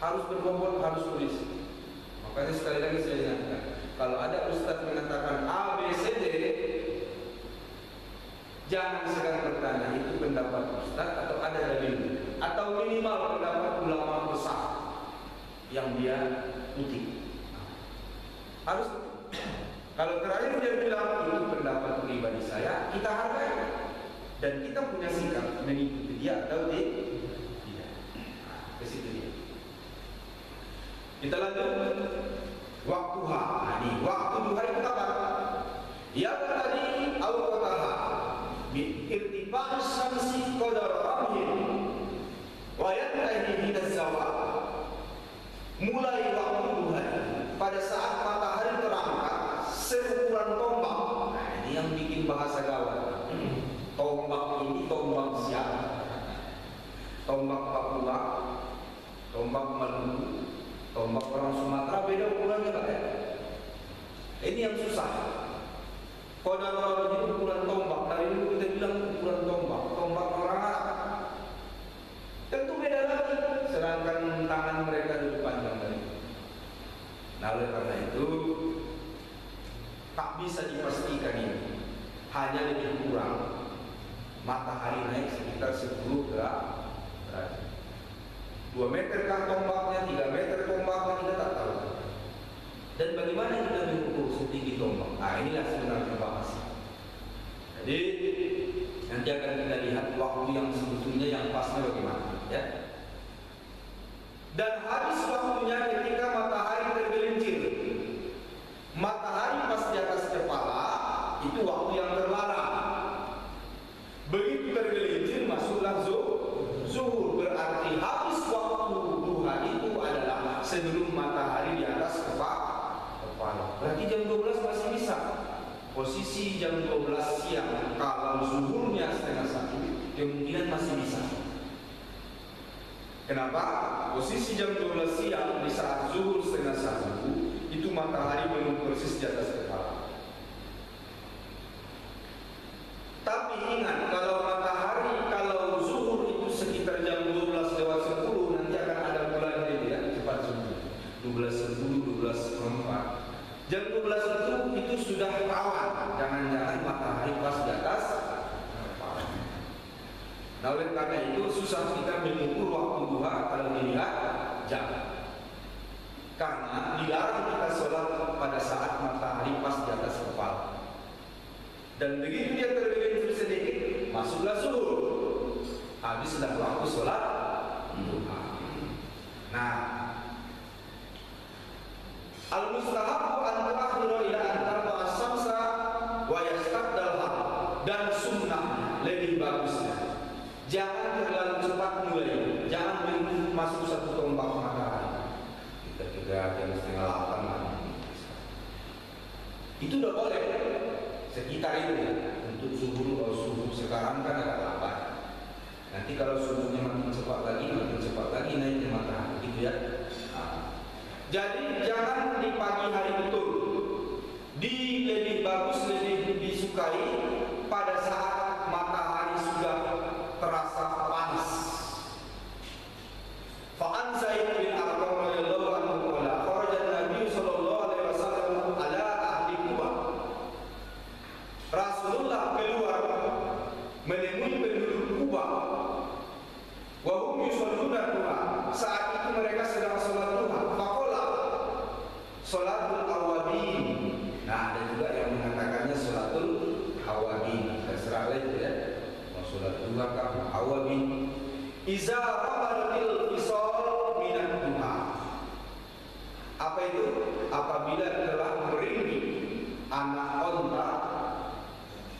S2: Harus berbobot, harus tulis. Makanya sekali lagi saya ingatkan, kalau ada ustaz mengatakan A, B, C, D, jangan segan bertanya itu pendapat ustaz atau ada dalil, atau minimal pendapat ulama besar yang dia kutip. Harus. Kalau terakhir dia bilang itu pendapat pribadi saya, kita hargai. Dan kita punya sikap mengikuti dia atau tidak. Ke situ dia. Kita lanjut. Waktu ini waktu duha itu kapan? Ya tadi awqataha bi irtifa'is syamsi qadar ramhin wa yantahi min az-zawal. Mulai waktu duha pada saat matahari terangkat seukuran tombak. Nah, ini yang bikin bahasa gawat. Tombak ini tombak siapa? Qadarullah itu ukuran tombak. Dari dulu kita bilang ukuran tombak. Tombak orang Arab tentu beda lagi. Sedangkan tangan mereka lebih panjang dari itu. Nah, oleh karena itu tak bisa dipastikan ini. Hanya lebih kurang matahari naik sekitar 10 derajat. 2 meter kah tombaknya, 3 meter tombaknya, kita tak tahu. Dan bagaimana kita mengukur setinggi tombak? Nah, inilah sebenarnya pembahasan. Jadi nanti akan kita lihat waktu yang sebetulnya yang pasnya bagaimana, ya. Dan habis waktunya ketika matahari tergelincir. Matahari pas di atas kepala itu waktu yang terlarang. Begitu tergelincir masuklah zuhur, berarti habis waktu duha itu adalah sebelum matahari di atas kepala. Berarti jam 12 masih bisa. Posisi jam 12 siang kalau zuhurnya setengah 1 kemungkinan masih bisa. Kenapa? Posisi jam 12 siang di saat zuhur setengah 1 itu matahari belum persis di atas kepala. Tapi ingat, kalau matahari, kalau zuhur itu sekitar jam 12:10 nanti akan ada bulan ini, ya, cepat zuhur. 12:10, 12:04. Jam 12 itu sudah rawan, jangan-jangan matahari pas di atas kepala. Nah, oleh karena itu susah kita mengukur waktu duha kalau dilihat jam. Karena dilarang kita sholat pada saat matahari pas di atas kepala. Dan begitu dia tergelincir sedikit, masuklah zuhur. Habislah waktu sholat duha. Nah, al-mustahabu an tu'akhiru ila an tarba'a as-samsa wa yastaqdal haq. Dan sunnah lebih bagusnya jangan terlalu cepat mulai. Jangan begitu masuk satu tombak matahari kita jam 7:30 itu udah boleh. Sekitar itu ya, untuk subuh. Kalau subuh sekarang kan agak lambat. Nanti kalau subuhnya makin cepat lagi naik ke matahari, gitu ya. Jadi jangan di pagi hari betul. Lebih bagus, lebih disukai pada saat matahari sudah terasa panas. Fa'an Zaid bin Arqam radhiyallahu anhu qala kharaja an-nabiy sallallahu alaihi wasallam ala ahli Quba. Rasulullah keluar menemui penduduk Kuba. Wa hum yusalluna duha. Saat itu mereka sedang salat duha. Faqala salatul awabin. Nah, ada juga yang mengatakannya salatul awabin. Terserah itu ya. Mau salat duha kah awabin. Iza qabalatil fisal minat duha. Apa itu? Apabila telah meringgi anak onta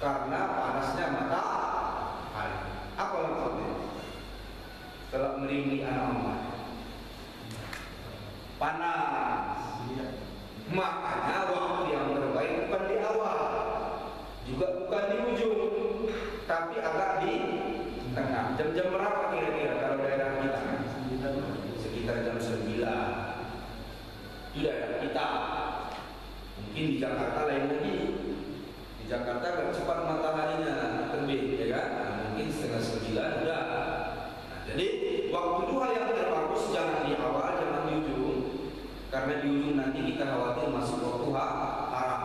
S2: karena panasnya matahari. Apa maksudnya? Telah meringgi anak onta panas. Makanya waktu yang terbaik bukan di awal, juga bukan di ujung, tapi agak di tengah. Jam-jam berapa kira-kira kalau daerah kita? Sekitar jam 9. Itu daerah kita. Mungkin di Jakarta lain lagi. Di Jakarta agak cepat mataharinya terbit, ya kan? Nah, mungkin setengah 9 udah. Nah, jadi waktu duha yang terbagus jangan di awal, jangan di ujung. Karena di ujung nanti kita khawatir masuk waktu haram.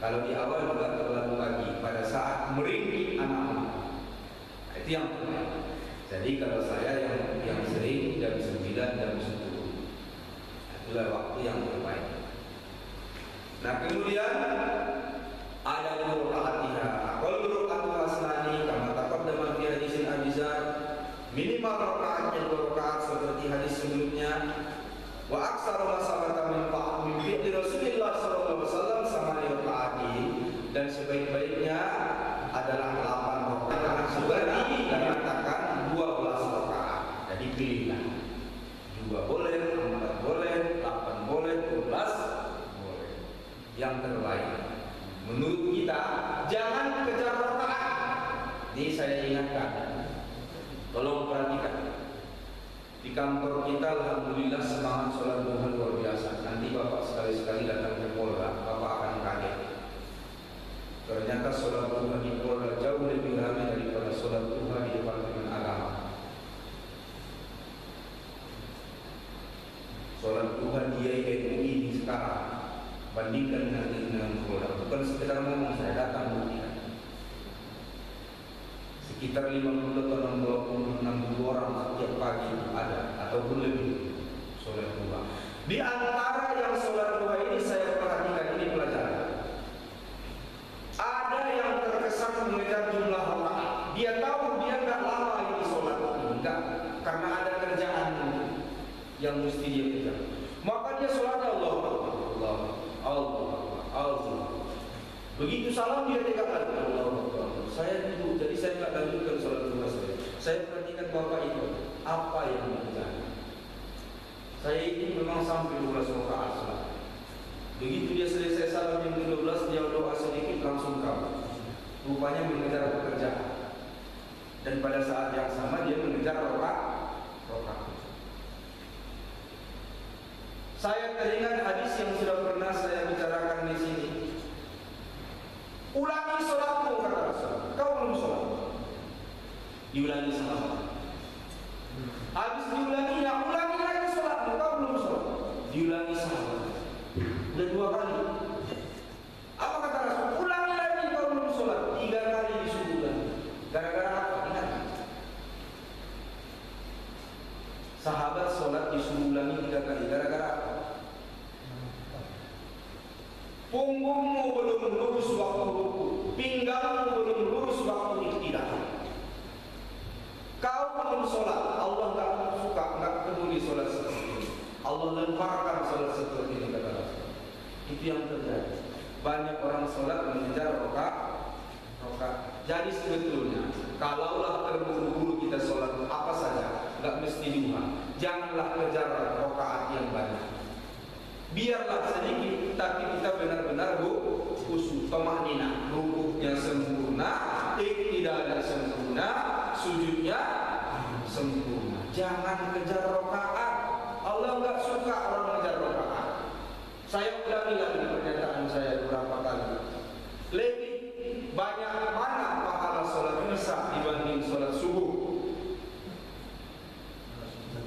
S2: Kalau di awal juga terlalu pagi pada saat meringgi anak-anak. Itu yang terbaik. Jadi kalau saya yang sering jam 9, jam 10, itulah waktu yang terbaik. Nah, kemudian ada dua rakaat. Kalau dua rakaat asnani kama taqaddama fi hadis Abi Dzar, minimal rakaatnya 2 rakaat seperti hadis sebelumnya. Wa aktsara ma sabata min fi'li Rasulullah sallallahu alaihi wasallam sama rakaat. Dan sebaik-baiknya adalah 8 rakaat. Karena Subari mengatakan 12 rakaat. Jadi pilihlah. 2 boleh, 4 boleh, 8 boleh, 12 boleh. Yang terbaik menurut kita jangan kejar rakaat. Ini saya ingatkan. Tolong perhatikan. Di kantor kita alhamdulillah semangat sholat duha luar biasa. Nanti Bapak sekali-sekali datang ke Polda, Bapak akan kaget. Ternyata sholat duha di Polda jauh lebih ramai daripada sholat duha di Departemen Agama. Sholat duha di IMUI ini sekarang bandingkan dengan Polda, bukan sekedar ngomong, saya datang buktikan. Sekitar 50 atau 60 orang setiap pagi ada ataupun lebih sholat duha. Di antara yang sholat duha ini saya perhatikan, ini pelajaran. Ada yang terkesan mengejar jumlah rakaat. Dia tahu dia nggak lama ini sholat, enggak, karena ada kerjaan yang mesti dia kejar. Maka dia sholatnya Allah, Allah, Allah, Allah. Begitu salam dia tegakkan Allah. Saya dulu, jadi saya nggak lanjutkan sholat duha saya. Saya perhatikan bapak itu apa yang mengejar. Saya ini memang sampai 12 rakaat sholat. Begitu dia selesai salam yang ke-12, dia doa sedikit langsung kabur. Rupanya mengejar pekerjaan. Dan pada saat yang sama dia mengejar rakaat. Saya teringat hadis yang sudah pernah saya bicarakan di sini. Ulangi sholatmu, kata Rasul. Kau belum sholat. Diulangi sama. Habis diulangi, ya ulangi lagi sholatmu. Kau belum sholat. Diulangi sama. Udah 2 kali. Apa kata Rasul? Ulangi lagi, kau belum sholat. 3 kali disuruh ulangi. Gara-gara apa? Ingat. Sahabat sholat disuruh ulangi 3 kali. Gara-gara apa? Punggungmu belum lurus waktu ruku, pinggangmu belum lurus waktu iktidal. Kau belum sholat, Allah nggak suka, nggak peduli sholat seperti ini. Allah lemparkan sholat seperti ini, kata Rasul. Itu yang terjadi. Banyak orang sholat mengejar rakaat. Jadi sebetulnya, kalaulah terburu-buru kita sholat apa saja, nggak mesti duha. Janganlah kejar rakaat yang banyak. Biarlah sedikit, tapi kita benar-benar khusyuk, tamanina, rukuknya sempurna, iktidalnya sempurna, sujudnya sempurna. Jangan kejar rakaat. Allah nggak suka orang kejar rakaat. Saya ulangi lagi pernyataan saya beberapa kali. Lebih banyak mana pahala sholat isya dibanding sholat subuh?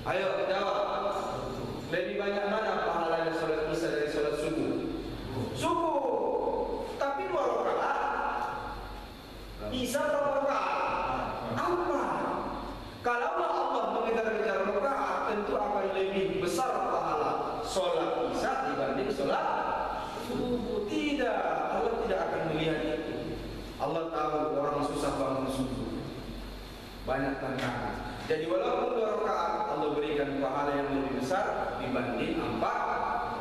S2: Ayo jawab. Lebih banyak mana pahalanya sholat isya dari sholat subuh? Subuh. Tapi 2 rakaat. Isya berapa rakaat? Apa? Kalau Allah mengejar-kejar rakaat, tentu akan lebih besar pahala sholat isya dibanding sholat subuh. Tidak, Allah tidak akan melihat itu. Allah tahu orang susah bangun subuh, banyak tantangan. Jadi walaupun 2 rakaat, Allah berikan pahala yang lebih besar dibanding 4 rakaat.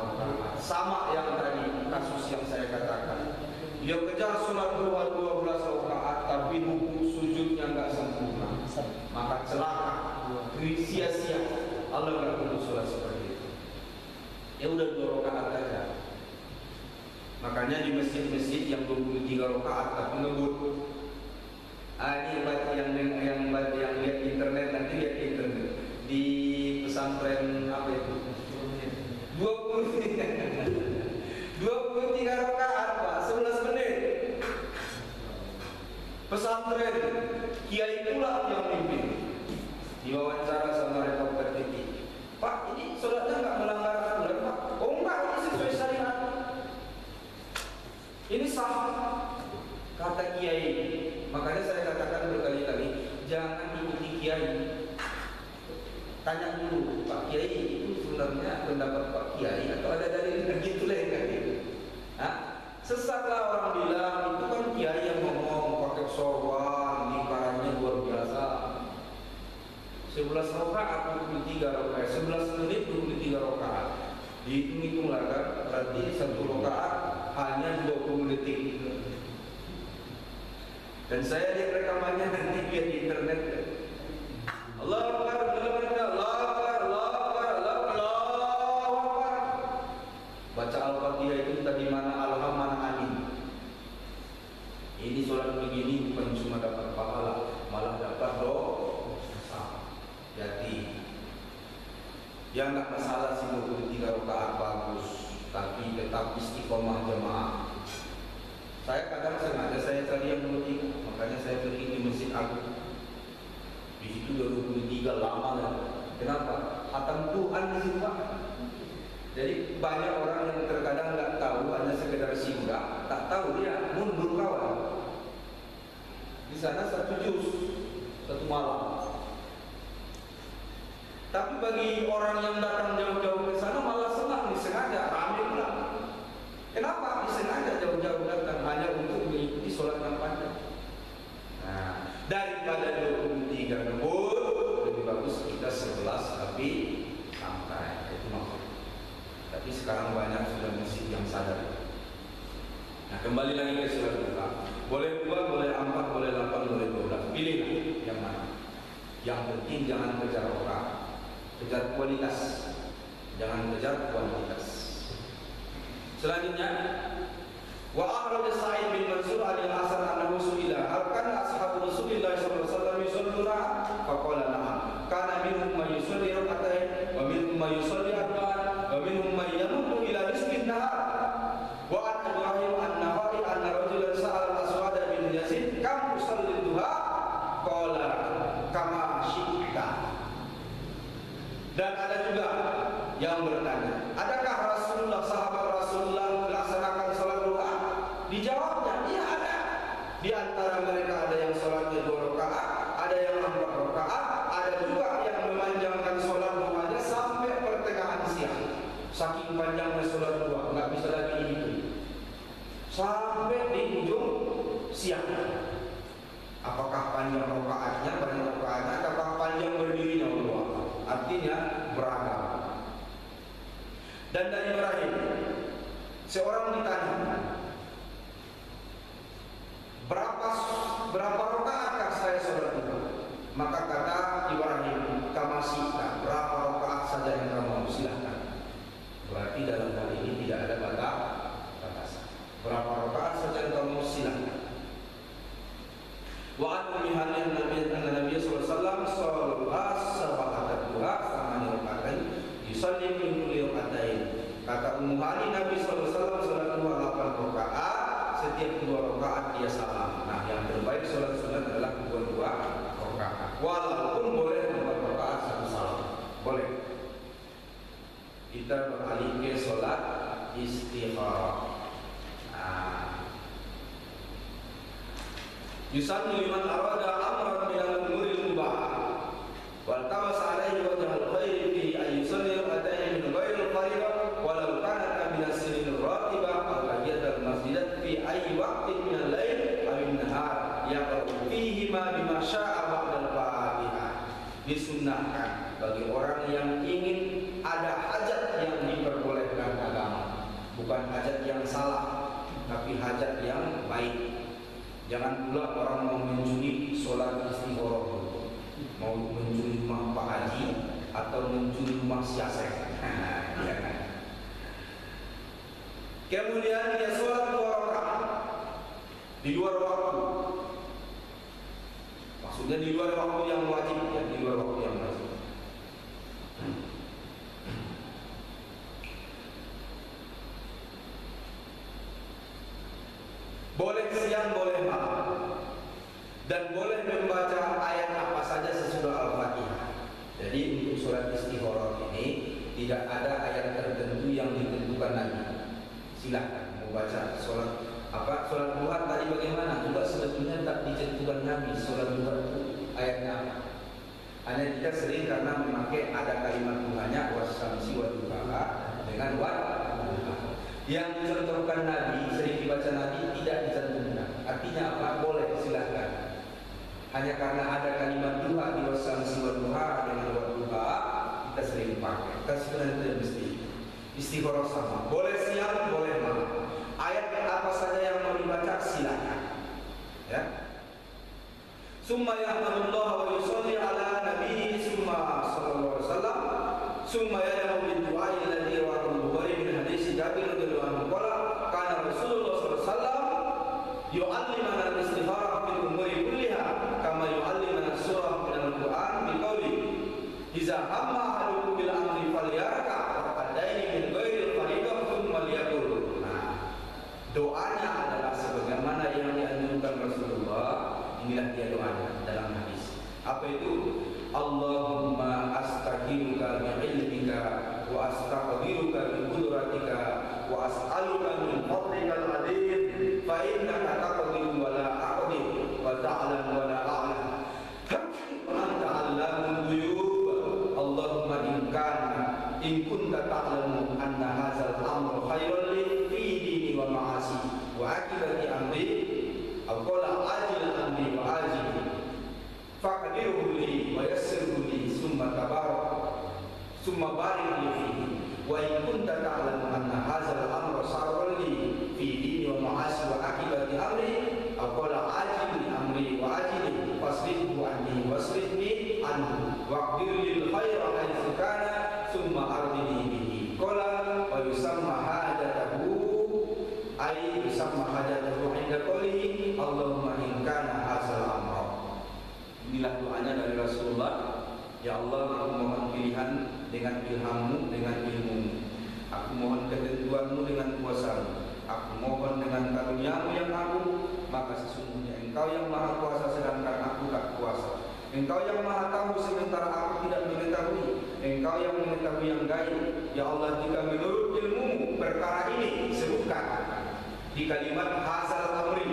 S2: Sama yang tadi kasus yang saya katakan. Dia kejar sholat duha 12 rakaat, tapi ruku sujudnya nggak sempurna, maka celaka, sia-sia. Allah nggak perlu sholat seperti itu. Ya udah 2 rakaat aja. Makanya di masjid-masjid yang 23 rakaat tapi ngebut. Ini yang lihat internet, nanti lihat internet di pesantren apa itu 23 rakaat Pak, 11 menit. Pesantren kiai pula yang mimpin. Diwawancara sama reporter TV. Pak, ini sholatnya nggak melanggar aturan Pak? Oh enggak, ini sesuai syariat. Ini sah, kata kiai. Makanya saya katakan berkali-kali, jangan ikuti kiai. Tanya dulu, Pak Kiai itu sebenarnya pendapat Pak Kiai atau ada dalil gitu lah kan? Sesatlah orang bilang itu kan kiai yang ngomong pakai sorban, lingkarannya luar biasa. 11 rakaat 23 rakaat, 11 menit 23 rakaat. Dihitung-hitunglah kan, berarti 1 rakaat hanya 20 detik. Dan saya lihat rekamannya nanti lihat di internet. Allahu Akbar, Allahu Akbar, Allahu Akbar, Allahu Akbar. Baca Al-Fatihah itu tadi mana alham mana amin. Ini sholat begini bukan cuma dapat pahala, malah dapat dosa. Jadi yang nggak masalah sih 23 rakaat bagus, tapi tetap istiqomah jemaah. Saya kadang sengaja Agung. Di situ 23 lama kan. Kenapa? Hatam Tuhan di situ Pak. Jadi banyak orang yang terkadang nggak tahu, hanya sekedar singgah, tak tahu dia mundur kawan. Di sana 1 juz, 1 malam. Tapi bagi orang yang datang jauh-jauh ke sana malah senang, disengaja ramai pula. Kenapa? Disengaja jauh-jauh datang hanya untuk mengikuti sholat yang panjang. Nah, daripada 23 ngebut, lebih bagus kita 11 tapi santai. Itu maksudnya. Tapi sekarang banyak sudah masjid yang sadar. Nah, kembali lagi ke sholat duha. Boleh 2, boleh 4, boleh 8, boleh 12. Pilih yang mana. Yang penting jangan kejar orang. Kejar kualitas, jangan kejar kuantitas. Selanjutnya, wa akhraj Sa'id bin Mansur al-Hasan annahu su'ila hal kana ashabu Rasulillah sallallahu alaihi wasallam yusalluna faqala na'am kana minhum man yusalli rak'atain wa minhum man yusalli arba'an wa minhum man yamuddu ila nisfin nahar wa an Ibrahim an-Nakhai anna rajulan sa'ala al-Aswad bin Yazid kam tusalli duha qala kama syi'ta. Dan ada juga yang bertanya, adakah Rasulullah, sahabat Rasulullah melaksanakan sholat duha? Dijawabnya, iya ada. Di antara mereka ada yang sholatnya 2 rakaat, ada yang 4 rakaat, ada juga yang memanjangkan sholat duhanya sampai pertengahan siang. Saking panjangnya sholat duha, nggak bisa lagi dihitung. Sampai di ujung siang. Apakah panjang rakaatnya, apakah panjang berdirinya Allah? Artinya beragam. Dan dari Ibrahim, seorang ditanya, berapa rakaatkah saya sholat duha? Maka kata Ibrahim, kamasita, berapa rakaat saja yang kamu silahkan. Berarti dalam hal ini tidak ada batasan. Berapa rakaat saja yang kamu silahkan. Wa an ummihan Nabi sallallahu alaihi wasallam sholat sabahat duha samani rakaatain yusalli min kulli rakaatain. Kata Ummu Hani, Nabi sallallahu alaihi wasallam sholat duha 8 rakaat, setiap 2 rakaat dia salam. Nah, yang terbaik sholat sunat adalah 2 rakaat. Walaupun boleh 4 rakaat 1 salam. Boleh. Kita beralih ke sholat istikharah. Yusalli liman arada amran min al-umuri al-mubah wal tawas alaihi wajh al-khair fi ay yusalli rak'atayn min ghairi al-fariḍah walau kanat min as-sinin ar-ratibah aw qadiyat al-masjidat fi ay waqtin min al-lail aw an-nahar yaqra'u fihi ma bima syaa ba'da al-fatihah. Disunnahkan bagi orang yang ingin ada hajat yang diperbolehkan agama, bukan hajat yang salah tapi hajat yang baik. Jangan pula orang mau mencuri sholat istikharah, mau mencuri rumah Pak Haji atau mencuri rumah Syasek. Kemudian dia sholat 2 rakaat di luar waktu. Maksudnya di luar waktu yang wajib, ya, di luar waktu yang wajib. Boleh siang, boleh malam, dan boleh membaca ayat apa saja sesudah Al-Fatihah. Jadi untuk sholat istikharah ini tidak ada ayat tertentu yang ditentukan Nabi. Silakan membaca sholat sholat duha tadi bagaimana? Juga sebetulnya tak ditentukan Nabi sholat duha itu ayatnya apa. Hanya kita sering karena memakai ada kalimat Tuhanya wasyamsi wa duhaha dengan yang dicontohkan Nabi, sering dibaca Nabi, tidak dicantumkan. Artinya apa? Boleh, silahkan. Hanya karena ada kalimat duha di wasyamsi wa duhaha dengan duha, kita sering pakai. Kita sebenarnya tidak mesti. Istikharah sama. Boleh siang, boleh malam. Ayat apa saja yang mau dibaca silahkan. Ya. Summa yahmadullah wa yusalli ala nabiyyi summa sallallahu alaihi wasallam summa yad'u bid-du'a alladhi rawahu al-Bukhari min hadits Jabir radhiyallahu anhu qala kana Rasulullah sallallahu alaihi wasallam yu'allimuna al-istikharah fil umuri kulliha kama yu'allimuna surah min al-Qur'an bi qawli idza hamma ahadukum bil amri falyarka faqadaini min ghairi al-fariḍah thumma liyaqul. Nah, doanya adalah sebagaimana yang dianjurkan Rasulullah. Inilah dia doanya. Dan Apa itu? Allahumma astaghiruka bi'ilmika wa astaqdiruka bi qudratika wa as'aluka min fadlikal adzim fa innaka taqdiru wa la aqdir wa ta'lam wa la a'lam wa anta 'allamul ghuyub. Allahumma in kunta ta'lamu anna hadzal amra khairun li fi dini wa ma'asi wa akibati amri aw qala ajil amri wa ajil faqdirhu li wa yassirhu li summa barik li fihi wa in kunta ta'lamu anna hadzal amra sarrun li fi dini wa ma'asi wa akibati amri aw qala ajil amri wa ajil fasrifhu anni wasrifni anhu waqdir lil khaira haitsu kana summa ardini bihi qala wa yusamma hajatahu ay yusamma hajatahu inda qawlihi Allahumma in kana hadzal amra. Inilah doanya dari Rasulullah. Ya Allah, aku mohon pilihan dengan ilhammu, dengan ilmumu. Aku mohon ketentuanmu dengan kuasamu. Aku mohon dengan karuniamu yang agung. Maka sesungguhnya Engkau yang maha kuasa sedangkan aku tak kuasa. Engkau yang maha tahu sementara aku tidak mengetahui. Engkau yang mengetahui yang gaib. Ya Allah, jika menurut ilmumu perkara ini sebutkan di kalimat hadzal amri.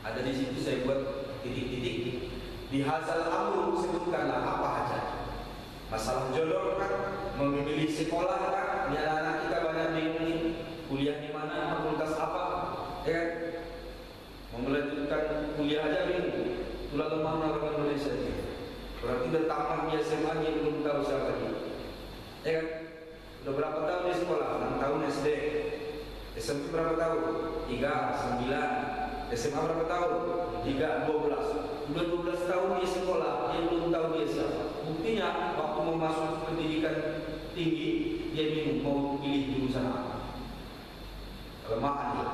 S2: Ada di situ saya buat titik-titik. Di hadzal amru sebutkanlah apa saja. Masalah jodoh kan, memilih sekolah kan, ini anak kita banyak bingung, kuliah di mana, fakultas apa, ya kan? Mau melanjutkan kuliah aja bingung. Tulah lemah orang Indonesia ini. Berarti udah tamat dia SMA dia belum tahu siapa dia. Ya kan? Udah berapa tahun di sekolah? 6 tahun SD. SMP berapa tahun? 3, 9. SMA berapa tahun? 3, 12. Udah 12 tahun dia sekolah, dia belum tahu dia siapa. Buktinya waktu mau masuk pendidikan tinggi, dia bingung mau pilih jurusan apa. Kelemahan dia.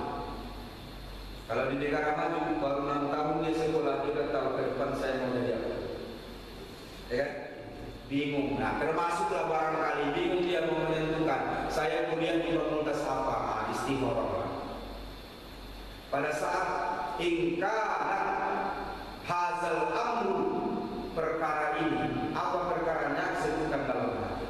S2: Kalau di negara maju baru 6 tahun dia sekolah, dia udah tahu ke depan saya mau jadi apa. Ya kan? Bingung. Nah, termasuklah barangkali bingung dia mau menentukan saya kuliah di fakultas apa. Nah, istikharah. Pada saat ingkana hadzal amru, perkara ini, apa perkaranya sebutkan dalam hati.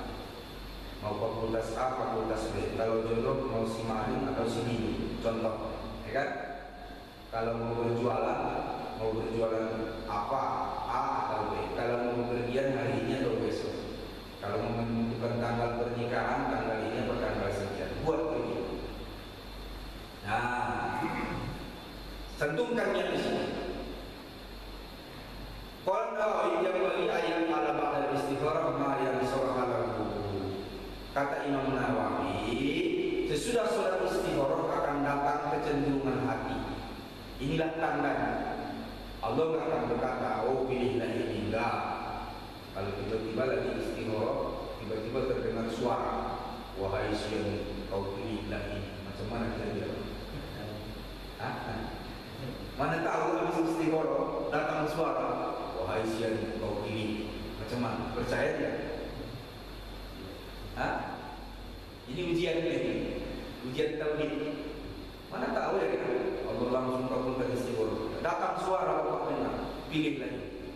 S2: Mau fakultas A, fakultas B. Kalau jodoh mau si maling atau si bini. Contoh, ya kan? Kalau mau berjualan apa, A atau B. Kalau mau bepergian hari ini atau besok. Kalau mau menentukan tanggal pernikahan, tanggal ini atau tanggal sekian. Buat begitu. Nah, tentukannya di sini. Qala yang wali ayat ala ba'da istikharah ma yang surahalahu. Kata Imam Nawawi, sesudah sholat istikharah akan datang kecenderungan hati. Inilah tandanya. Allah nggak akan berkata, oh pilihlah ini, enggak. Kalau tiba-tiba lagi istikharah, tiba-tiba terdengar suara, wahai siang kau pilihlah ini. Macam mana dia? Mana tahu habis istikharah datang suara, wahai siang kau pilih. Macam mana? Percaya tidak? Ini ujian ini, ujian tauhid. Mana tahu ya kita? Allah langsung kabulkan istikharah. Datang suara bapak dengar, pilih lagi.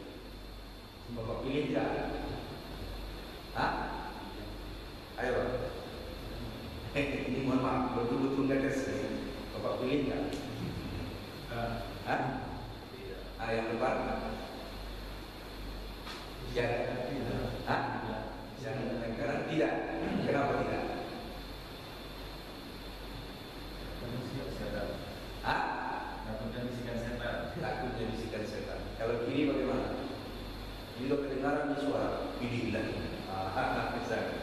S2: Bapak pilih tidak? Ayo. Ini mohon maaf, betul-betul nggak tes. Bapak pilih nggak? Yang depan? Yang kanan tidak. Kenapa tidak? Takut jadi bisikan setan. Kalau kiri bagaimana? Ini udah kedengaran di suara, pilih lagi. Misalnya.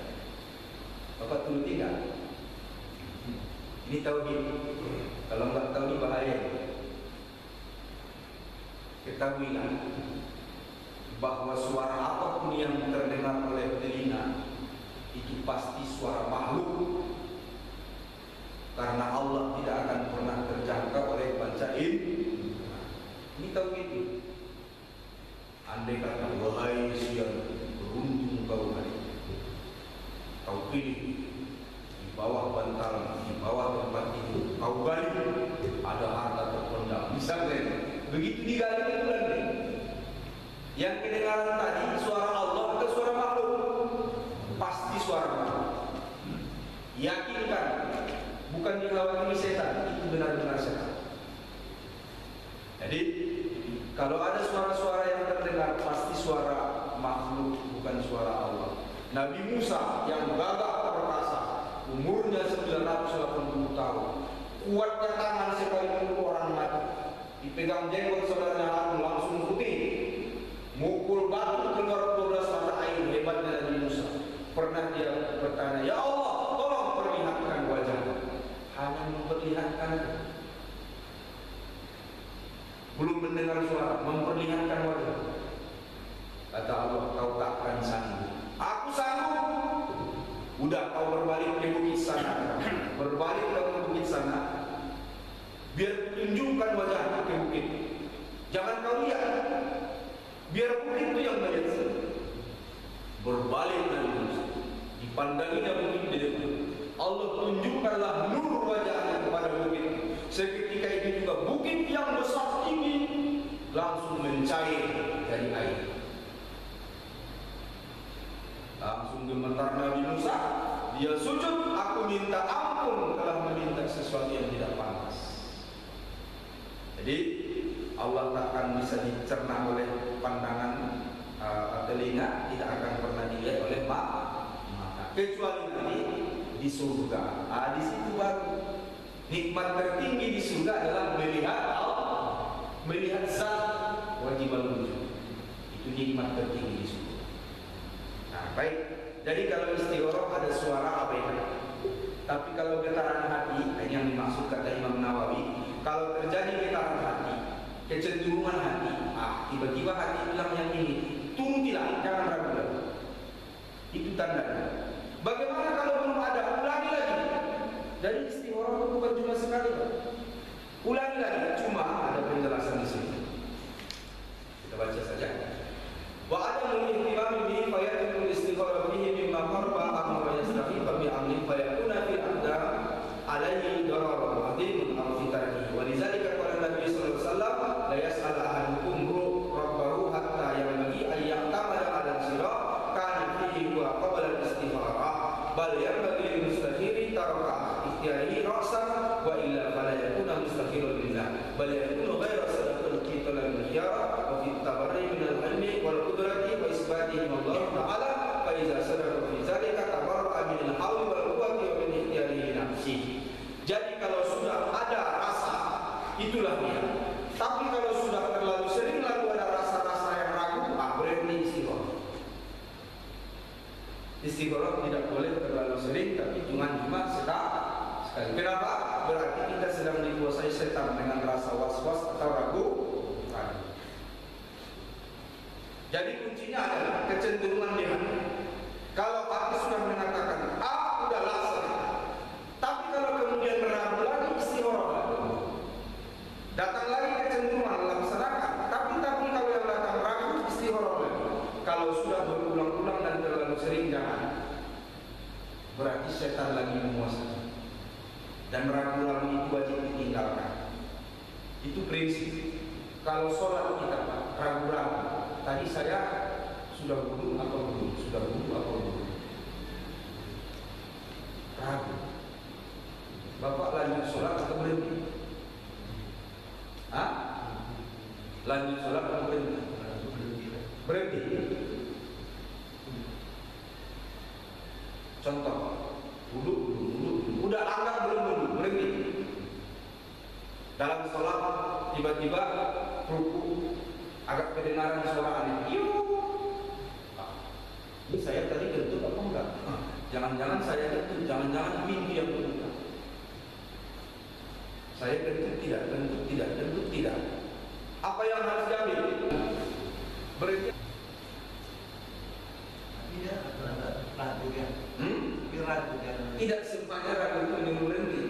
S2: Bapak turuti tidak? Ini tauhid. Kalau nggak tahu ini bahaya. Ketahuilah bahwa suara apapun yang terdengar oleh telinga itu pasti suara makhluk, karena Allah tidak akan pernah terjangkau oleh pancain. Ini tauhid. Andai kata wahai siang beruntung kau hari, kau pilih di bawah bantal, di bawah tempat itu, kau gali ada harta terpendam. Misalnya begitu digali bulan ini, Yang kedengaran tadi suara Allah atau suara makhluk? Pasti suara makhluk. Yakinkan, bukan dilawaki setan, itu benar-benar setan. Jadi kalau ada suara-suara yang terdengar, pasti suara makhluk, bukan suara Allah. Nabi Musa yang gagah perkasa, umurnya 980 tahun, kuatnya tangan sekalipun orang mati, dipegang jenggot saudaranya Harun langsung putih, mukul batu keluar 12 mata air, hebatnya Nabi Musa. Pernah dia bertanya, ya Allah, tolong perlihatkan wajahmu. Hanya memperlihatkan, belum mendengar suara, memperlihatkan wajah. Kata Allah, kau takkan sanggup. Aku sanggup. Udah, kau berbalik ke bukit sana, berbalik ke bukit sana, biar tunjukkan wajahmu ke bukit. Jangan kau lihat, biar bukit itu yang melihat. Berbalik Nabi Musa, dipandanginya bukit di depan. Allah tunjukkanlah nur wajahnya kepada bukit. Seketika itu juga bukit yang besar tinggi langsung mencair dari air. Langsung gemetar Nabi Musa, dia sujud, aku minta ampun telah meminta sesuatu yang tidak pantas. Jadi Allah takkan bisa dicerna oleh pandangan telinga, tidak akan pernah dilihat oleh mata, kecuali nanti di surga. Di situ baru nikmat tertinggi di surga adalah melihat Allah, melihat zat wajib al-wujud. Itu nikmat tertinggi di surga. Nah, baik. Jadi kalau istigharah ada suara apa itu? Tapi kalau getaran hati, ini yang dimaksud kata Imam Nawawi. Kalau terjadi getaran hati, kecenderungan hati, tiba-tiba hati bilang yang ini, turutilah, jangan ragu-ragu. Itu tandanya. Bagaimana kalau belum ada? Ulangi lagi. Jadi istigharah itu bukan cuma sekali. Ulangi lagi. Cuma ada penjelasan di sini. Kita baca saja. Wa adamul ihtimam bihi fayatimul istigharah bihi mimma qarba amra yastaqifa bi amrin fayakuna fi aqdam alaihi dararun adhimun aw fi tarkihi. Wa lidzalika qala Nabi sallallahu alaihi wasallam la yas'al ahadukum rabbahu hatta yanbaghi an ya'tamala 'ala sirah kana fihi wa qabla al-istigharah bal yanbaghi lil mustakhiri taraka ikhtiyarihi ra'san wa illa fala yakuna mustakhiran billah bal yakunu ghayra sadaqatil qital al-khiyara wa fi tabarri min al-ilmi wal qudrati wa isbatihi Allah ta'ala fa iza sadaqa fi zalika tabarra min al-hawli wal quwwati wa min ikhtiyarihi nafsihi. Jadi kalau sudah ada rasa, itulah dia. Tapi kalau sudah terlalu sering lalu ada rasa-rasa yang ragu, berhenti istigharah. Istigharah tidak boleh terlalu sering, tapi cuma sekali. Kenapa? Berarti kita sedang dikuasai setan dengan rasa was-was atau ragu. Jadi kuncinya adalah kecenderungan di hati. Kalau hati sudah mengatakan udah laksana, tapi kalau kemudian ragu lagi, istigharah lagi. Datang lagi kecenderungan laksanakan, tapi kalau yang datang ragu, istigharah lagi. Kalau sudah berulang-ulang dan terlalu sering, jangan. Berarti setan lagi menguasai. Dan ragu-ragu itu wajib ditinggalkan. Itu prinsip. Kalau sholat kita ragu-ragu, tadi saya sudah wudu atau belum? Sudah wudu atau belum? Ragu. Bapak lanjut sholat atau berhenti? Lanjut sholat atau berhenti? Berhenti. Contoh, wudu, udah anggap belum, berhenti. Dalam sholat tiba-tiba ruku, agak kedengaran suara aneh. Ini saya tadi kentut apa enggak? Jangan-jangan saya kentut, jangan-jangan pintu yang terbuka. Saya kentut tidak. Apa yang harus diambil? Berhenti. Tidak sempatnya ragu itu menyuruh berhenti.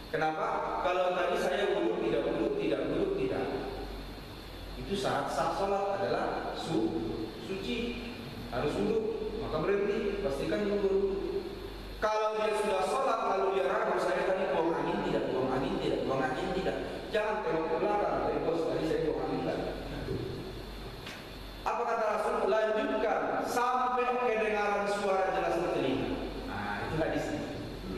S2: Kenapa? Kalau tadi saya wudu tidak. Itu syarat sah sholat adalah suci, harus wudu, maka berhenti, pastikan wudu. Kalau dia sudah sholat lalu dia ragu, saya tadi buang angin tidak, jangan tengok ke belakang. Bos tadi saya buang angin tidak.
S3: lanjutkan sampai kedengaran suara jelas di telinga. Nah, itu hadis ini.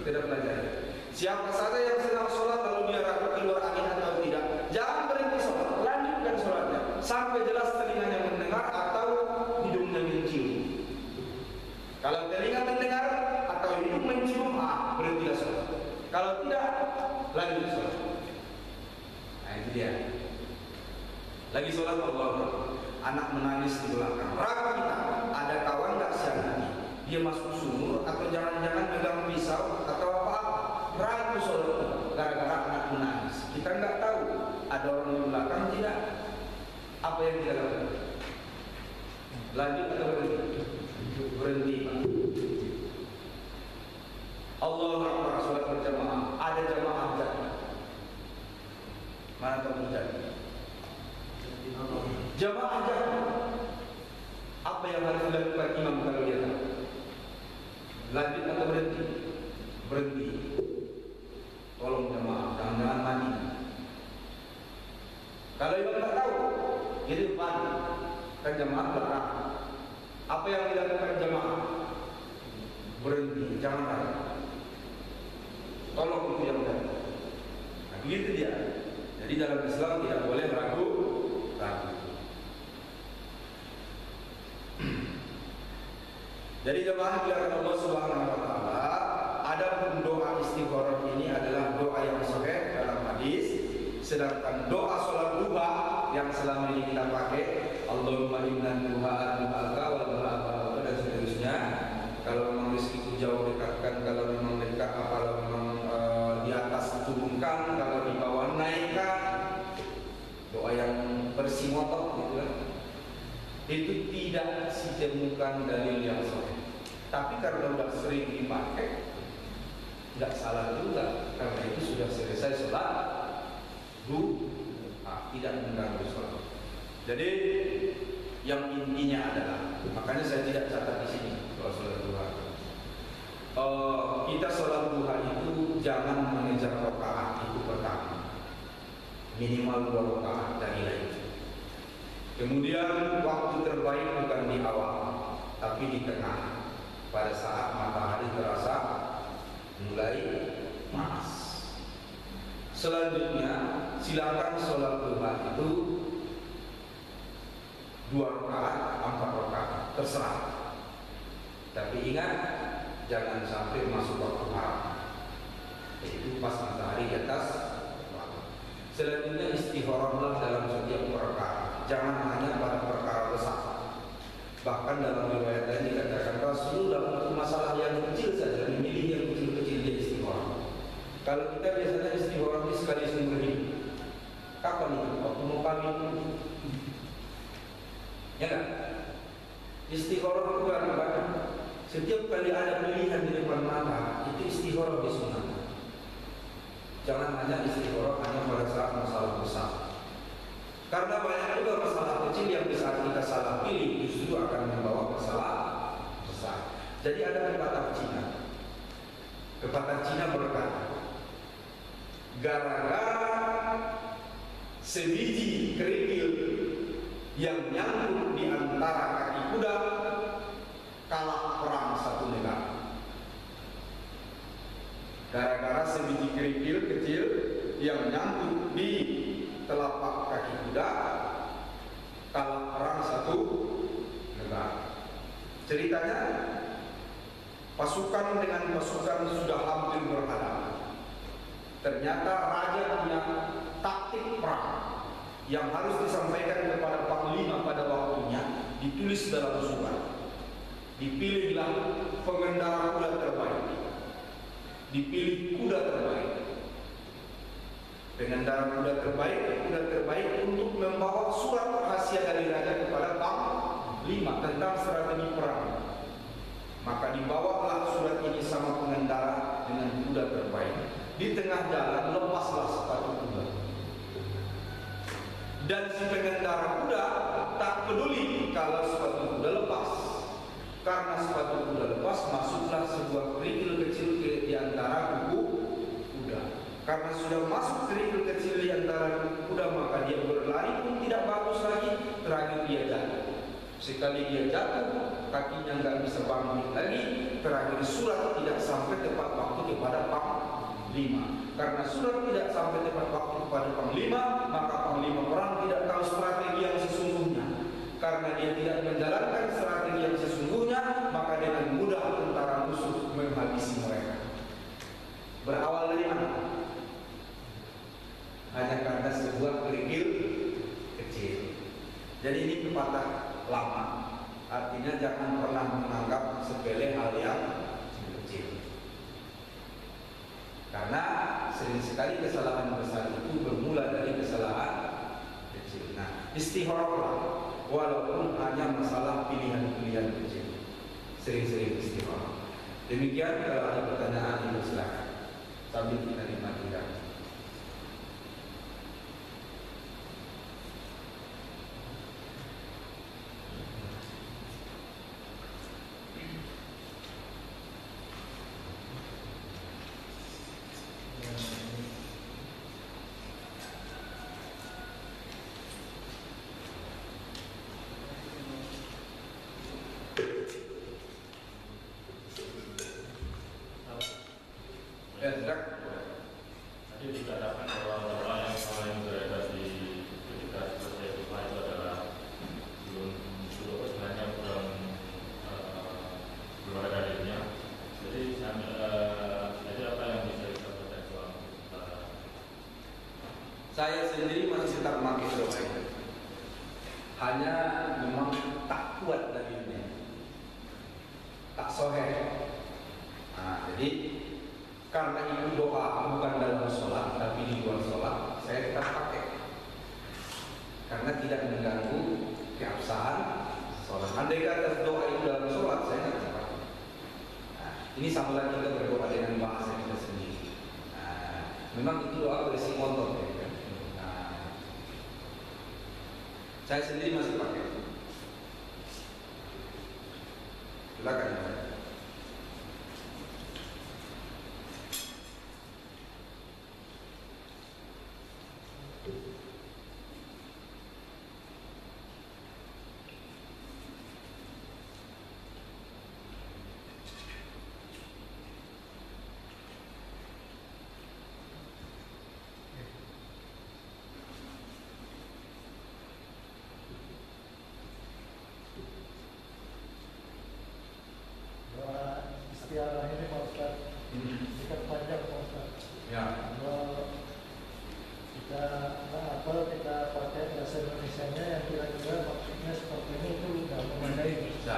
S3: Kita pelajari. Siapa saja yang sedang sholat lalu dia ragu keluar angin atau tidak, jangan berhenti sholat, lanjutkan sholatnya sampai jelas telinganya mendengar atau hidungnya mencium. Kalau telinga mendengar atau hidung mencium, berhentilah sholat. Kalau tidak, lanjut sholat. Nah, itu dia. Lagi sholat Allah, anak menangis di belakang. Ragu kita, ada kawan tak siang ini, dia masuk sumur atau jangan-jangan pegang pisau atau apa-apa. Ragu sholat gara-gara anak menangis. Kita nggak tahu ada orang di belakang tidak. Apa yang kita lakukan? Lanjut atau berhenti? Berhenti. Allah Akbar, sholat berjamaah. Ada jamaah jadi. Mana tahu jadi? Jamaah jadi. Apa yang harus dilakukan imam kalau dia tahu? Lanjut atau berhenti? Berhenti. Tolong jamaah, jangan mandi. Kalau imam tak tahu, dia depan, kan jamaah belakang. Apa yang dilakukan jamaah? Berhenti, jangan lari. Tolong itu yang tadi. Nah, begitu dia. Jadi dalam Islam tidak boleh ragu. Jadi jemaah dilakukan Allah Subhanahu Wa Taala. Adapun doa istikharah ini adalah doa yang sahih dalam hadis. Sedangkan doa sholat duha yang selama ini kita pakai, Allahumma inna duha'an duha'aka wa duha'aka dan seterusnya. Kalau memang rezekiku jauh dekatkan, kalau memang dekat, kalau memang di atas turunkan, kalau di bawah naikkan. Doa yang bersimotok gitu kan. Itu tidak ditemukan dalil yang sahih. Tapi karena sudah sering dipakai, tidak salah juga. Karena itu sudah selesai sholat tidak mengganggu sholat. Jadi yang intinya adalah, makanya saya tidak catat di sini soal sholat duha. Kita sholat duha itu jangan mengejar rakaat itu pertama, minimal 2 rakaat dari lain. Kemudian waktu terbaik bukan di awal, tapi di tengah, pada saat matahari terasa mulai panas. Selanjutnya silakan sholat duha itu 2 rakaat, 4 rakaat, terserah. Tapi ingat, jangan sampai masuk waktu haram. Itu pas matahari di atas. Selanjutnya istikharahlah dalam setiap perkara. Jangan hanya pada perkara besar. Bahkan dalam riwayat lain dikatakan Rasulullah untuk masalah yang kecil saja memilih yang kecil-kecil dia istikharah. Kalau kita biasanya istikharah ini sekali seumur hidup. Kapan itu? Waktu mau kawin? Ya kan? Istikharah itu apa? Setiap kali ada pilihan di depan mata, itu istikharah disunahkan. Jangan hanya istikharah hanya pada saat masalah besar. Karena banyak juga masalah kecil yang bisa kita salah pilih justru akan membawa masalah besar. Jadi ada pepatah Cina. Pepatah Cina berkata, gara-gara sebiji kerikil yang nyangkut di antara kaki kuda, kalah perang satu negara. Gara-gara sebiji kerikil kecil yang nyangkut di telapak kaki kuda, kalah perang satu negara. Ceritanya, pasukan dengan pasukan sudah hampir berhadapan. Ternyata raja punya taktik perang yang harus disampaikan kepada panglima pada waktunya, ditulis dalam surat. Dipilihlah pengendara kuda terbaik. Dipilih kuda terbaik. Pengendara kuda terbaik untuk membawa surat rahasia dari raja kepada panglima tentang strategi perang. Maka dibawalah surat ini sama pengendara dengan kuda terbaik. Di tengah jalan lepaslah sepatu kuda. Dan si pengendara kuda tak peduli kalau sepatu kuda lepas. Karena sepatu kuda lepas, masuklah sebuah kerikil kecil di antara kuku kuda. Karena sudah masuk kerikil kecil di antara kuku kuda, maka dia berlari pun tidak bagus lagi, terakhir dia jatuh. Sekali dia jatuh, kakinya nggak bisa bangkit lagi. Terakhir surat tidak sampai tepat waktu kepada panglima. Karena surat tidak sampai tepat waktu kepada panglima, maka panglima perang tidak tahu strategi yang sesungguhnya. Karena dia tidak menjalankan strategi yang sesungguhnya, maka dengan mudah tentara musuh menghabisi mereka. Berawal dari mana? Hanya karena sebuah kerikil kecil. Jadi ini pepatah lama. Artinya jangan pernah menganggap sepele hal yang kecil. Karena sering sekali kesalahan besar itu bermula dari kesalahan kecil. Nah, istikharahlah walaupun hanya masalah pilihan-pilihan kecil. Sering-sering istikharah. Demikian, kalau ada pertanyaan itu silakan. Sambil kita nikmati dan
S4: Tadi dikatakan bahwa orang yang paling berada di ketika selesai sekolah itu adalah belum sebenarnya belum ada dirinya. Jadi apa yang bisa kita baca soal
S3: saya sendiri masih tetap memakai doa itu. Hanya memang tak kuat dalilnya, tak soheh. Nah, jadi karena itu doa bukan dalam sholat tapi di luar sholat, saya tetap pakai karena tidak mengganggu keabsahan sholat. Andai kata doa itu dalam sholat, saya tidak pakai. Nah, ini sambutan kita berdoa dengan bahasa kita sendiri. Nah, memang itu doa berisi motor, ya kan? Nah, saya sendiri masih pakai. Silakan.
S5: Istiarah ini Pak Ustaz, dekat panjang Pak Ustaz.
S3: Ya.
S5: Kalau kita pakai bahasa Indonesianya yang kira-kira maksudnya seperti ini itu tidak memadai.
S3: Bisa.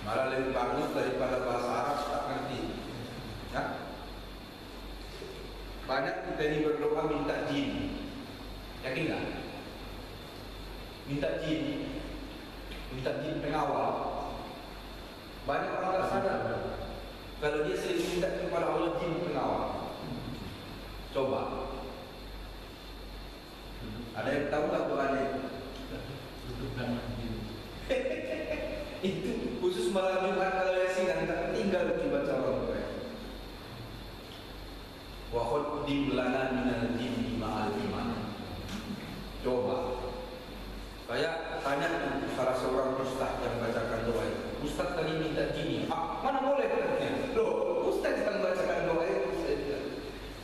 S3: Malah lebih bagus daripada bahasa Arab tak ngerti. Ya? Banyak kita ini berdoa minta jin. Yakin nggak? Minta jin pengawal. Banyak orang tak sadar kalau dia sering minta kepada Allah jin pengawal. Coba. Ada yang tahu tak doanya? Itu khusus malam Jumat kalau Yasin tak tinggal dibaca orang tua. Wa khuddim lana minal jinni ma'al iman. Coba. Saya tanya salah seorang ustaz yang bacakan doa itu. Ustaz tadi minta jini. Mana boleh? Loh, ustaz yang bacakan doa itu.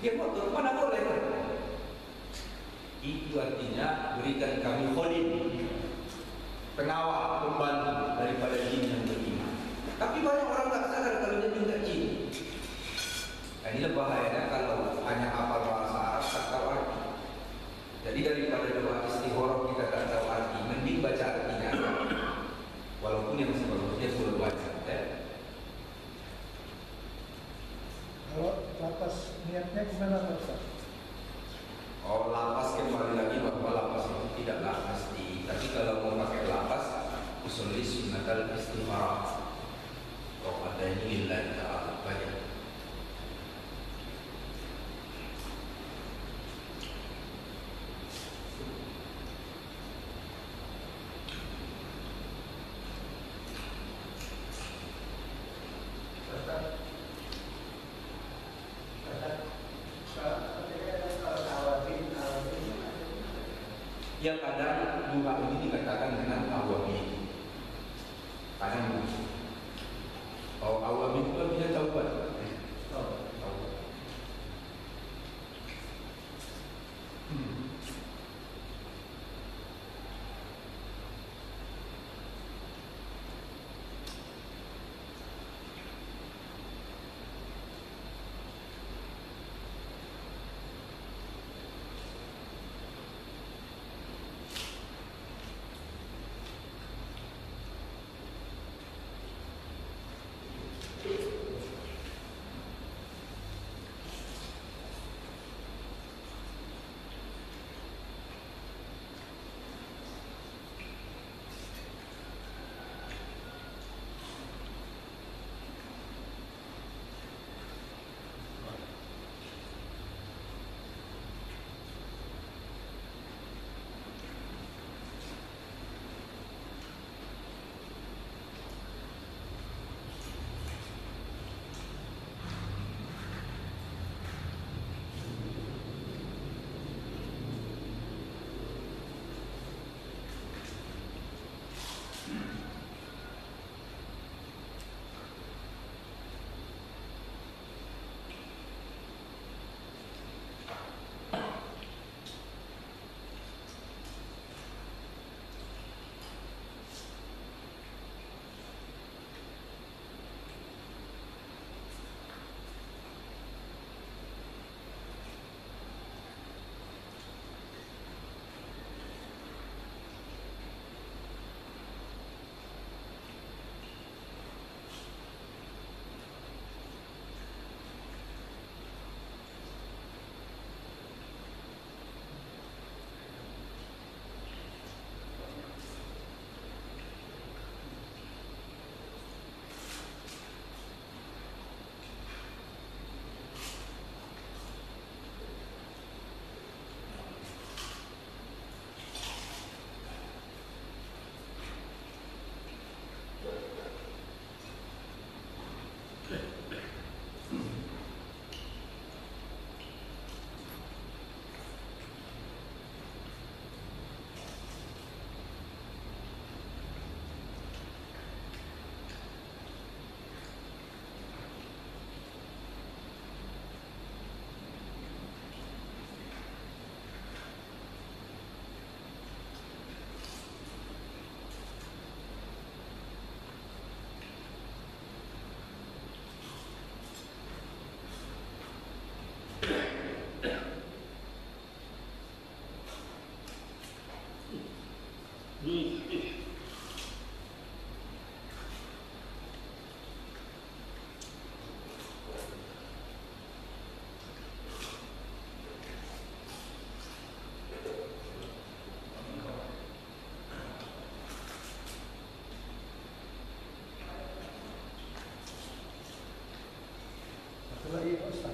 S3: Dia motor, mana boleh? Itu artinya berikan kami khodim, pengawal, pembantu daripada jin yang beriman. Tapi banyak orang tak sadar kalau dia minta jin. Nah, inilah bahayanya kalau hanya hafal bahasa Arab tak tahu arti. Jadi daripada doa istikharah kita tak tahu arti, mending baca artinya. Walaupun yang sebagusnya sudah baca.
S5: Kalau lapas niatnya gimana Pak Ustaz?
S3: Oh, lapas kembali lagi bahwa lapas itu tidaklah mesti. Tapi kalau mau pakai lapas, usulnya sunnatul istikharah. Kalau ada ini lillahi ta'ala banyak. Yang kadang duha ini dikatakan dengan awabi. Kadang awabi itu artinya taubat.
S5: Lagi Ustaz,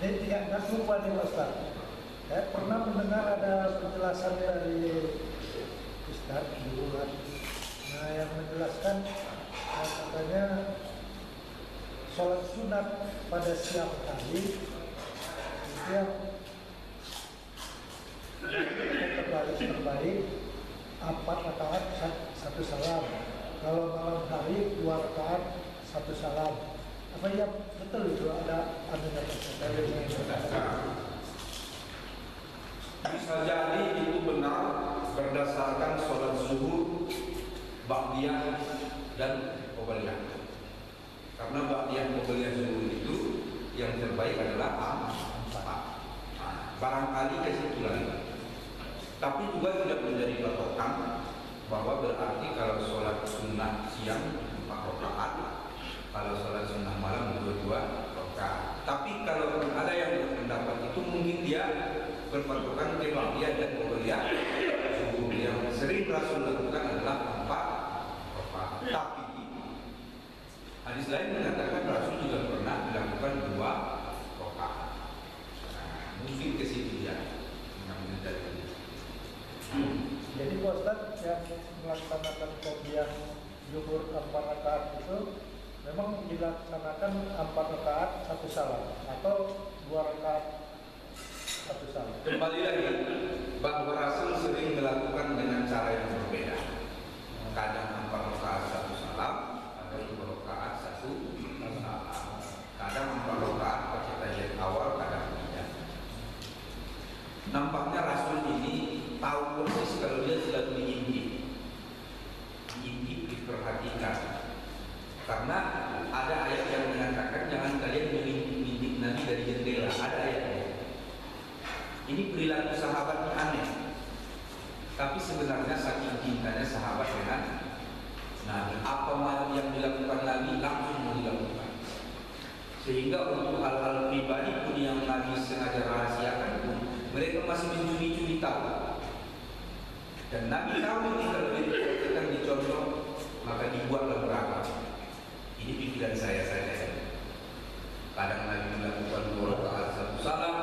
S5: ini tidak lupa nih Ustaz. Saya pernah mendengar ada penjelasan dari Ustaz dulu, nah yang menjelaskan katanya sholat sunat pada siang hari itu yang terbaik 4 rakaat 1 salam. Kalau malam hari 2 rakaat 1 salam. Apa ya betul itu ada
S3: Bisa jadi itu benar berdasarkan sholat zuhur, ba'diyah dan qobliyah. Karena ba'diyah qobliyah zuhur itu yang terbaik adalah 4. Barangkali ke situ lagi. Tapi juga tidak menjadi patokan bahwa berarti kalau sholat sunnah siang 4 rakaat, kalau sholat sunnah malam 2 rakaat. Tapi kalau ada yang berpendapat itu mungkin dia berpatokan ke ba'diyah dan qobliyah. Yang sering Rasul lakukan adalah 4 rakaat. Tapi hadis lain mengatakan Rasul juga pernah melakukan 2 rakaat. Mungkin ke situ ya.
S5: Jadi Ustaz yang melaksanakan qobliyah zuhur 4 rakaat itu memang dilaksanakan 4 rakaat 1 salam atau 2 rakaat satu salam.
S3: Kembali lagi bahwa Rasul sering melakukan dengan cara yang berbeda. Kadang 4 rakaat 1 salam, kadang 2 rakaat 1 salam. Kadang 4 rakaat pakai tahiyat awal, kadang tidak. Nampaknya Rasul ini tahu persis kalau dia sedang diintip, diperhatikan. Karena ada ayat yang mengatakan jangan kalian mengintip Nabi dari jendela. Ada ayatnya. Ini perilaku sahabat aneh. Tapi sebenarnya saking cintanya sahabat dengan Nabi, apa yang dilakukan Nabi langsung mau dilakukan. Sehingga untuk hal-hal pribadi pun yang Nabi sengaja rahasiakan pun mereka masih mencuri-curi tahu. Dan Nabi tahu ini kalau dikatakan dicontoh maka dibuatlah beragam. Ini pikiran saya saja. Kadang Nabi melakukan 2 rakaat 1 salam,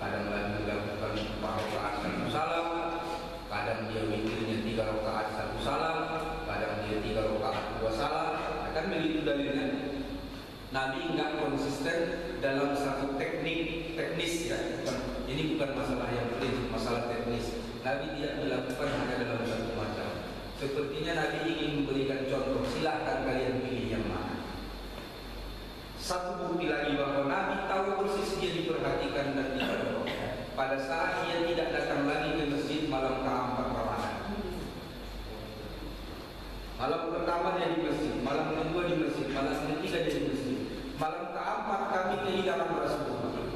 S3: kadang Nabi melakukan 4 rakaat 1 salam, kadang dia witirnya 3 rakaat 1 salam, kadang dia 3 rakaat 2 salam. Akan begitu dalilnya. Nabi enggak konsisten dalam satu teknis ya. Ini bukan masalah yang penting, masalah teknis. Nabi tidak melakukan hanya dalam satu macam. Sepertinya Nabi ingin memberikan contoh. Silahkan kalian pilih yang mana. Satu bukti lagi bahwa Nabi tahu persis dia diperhatikan dan dicontoh pada saat dia tidak datang lagi ke masjid malam ke-4 Ramadan. Malam pertama dia di masjid, malam kedua di masjid, malam ketiga dia di masjid. Malam ke-4 kami kehilangan Rasulullah.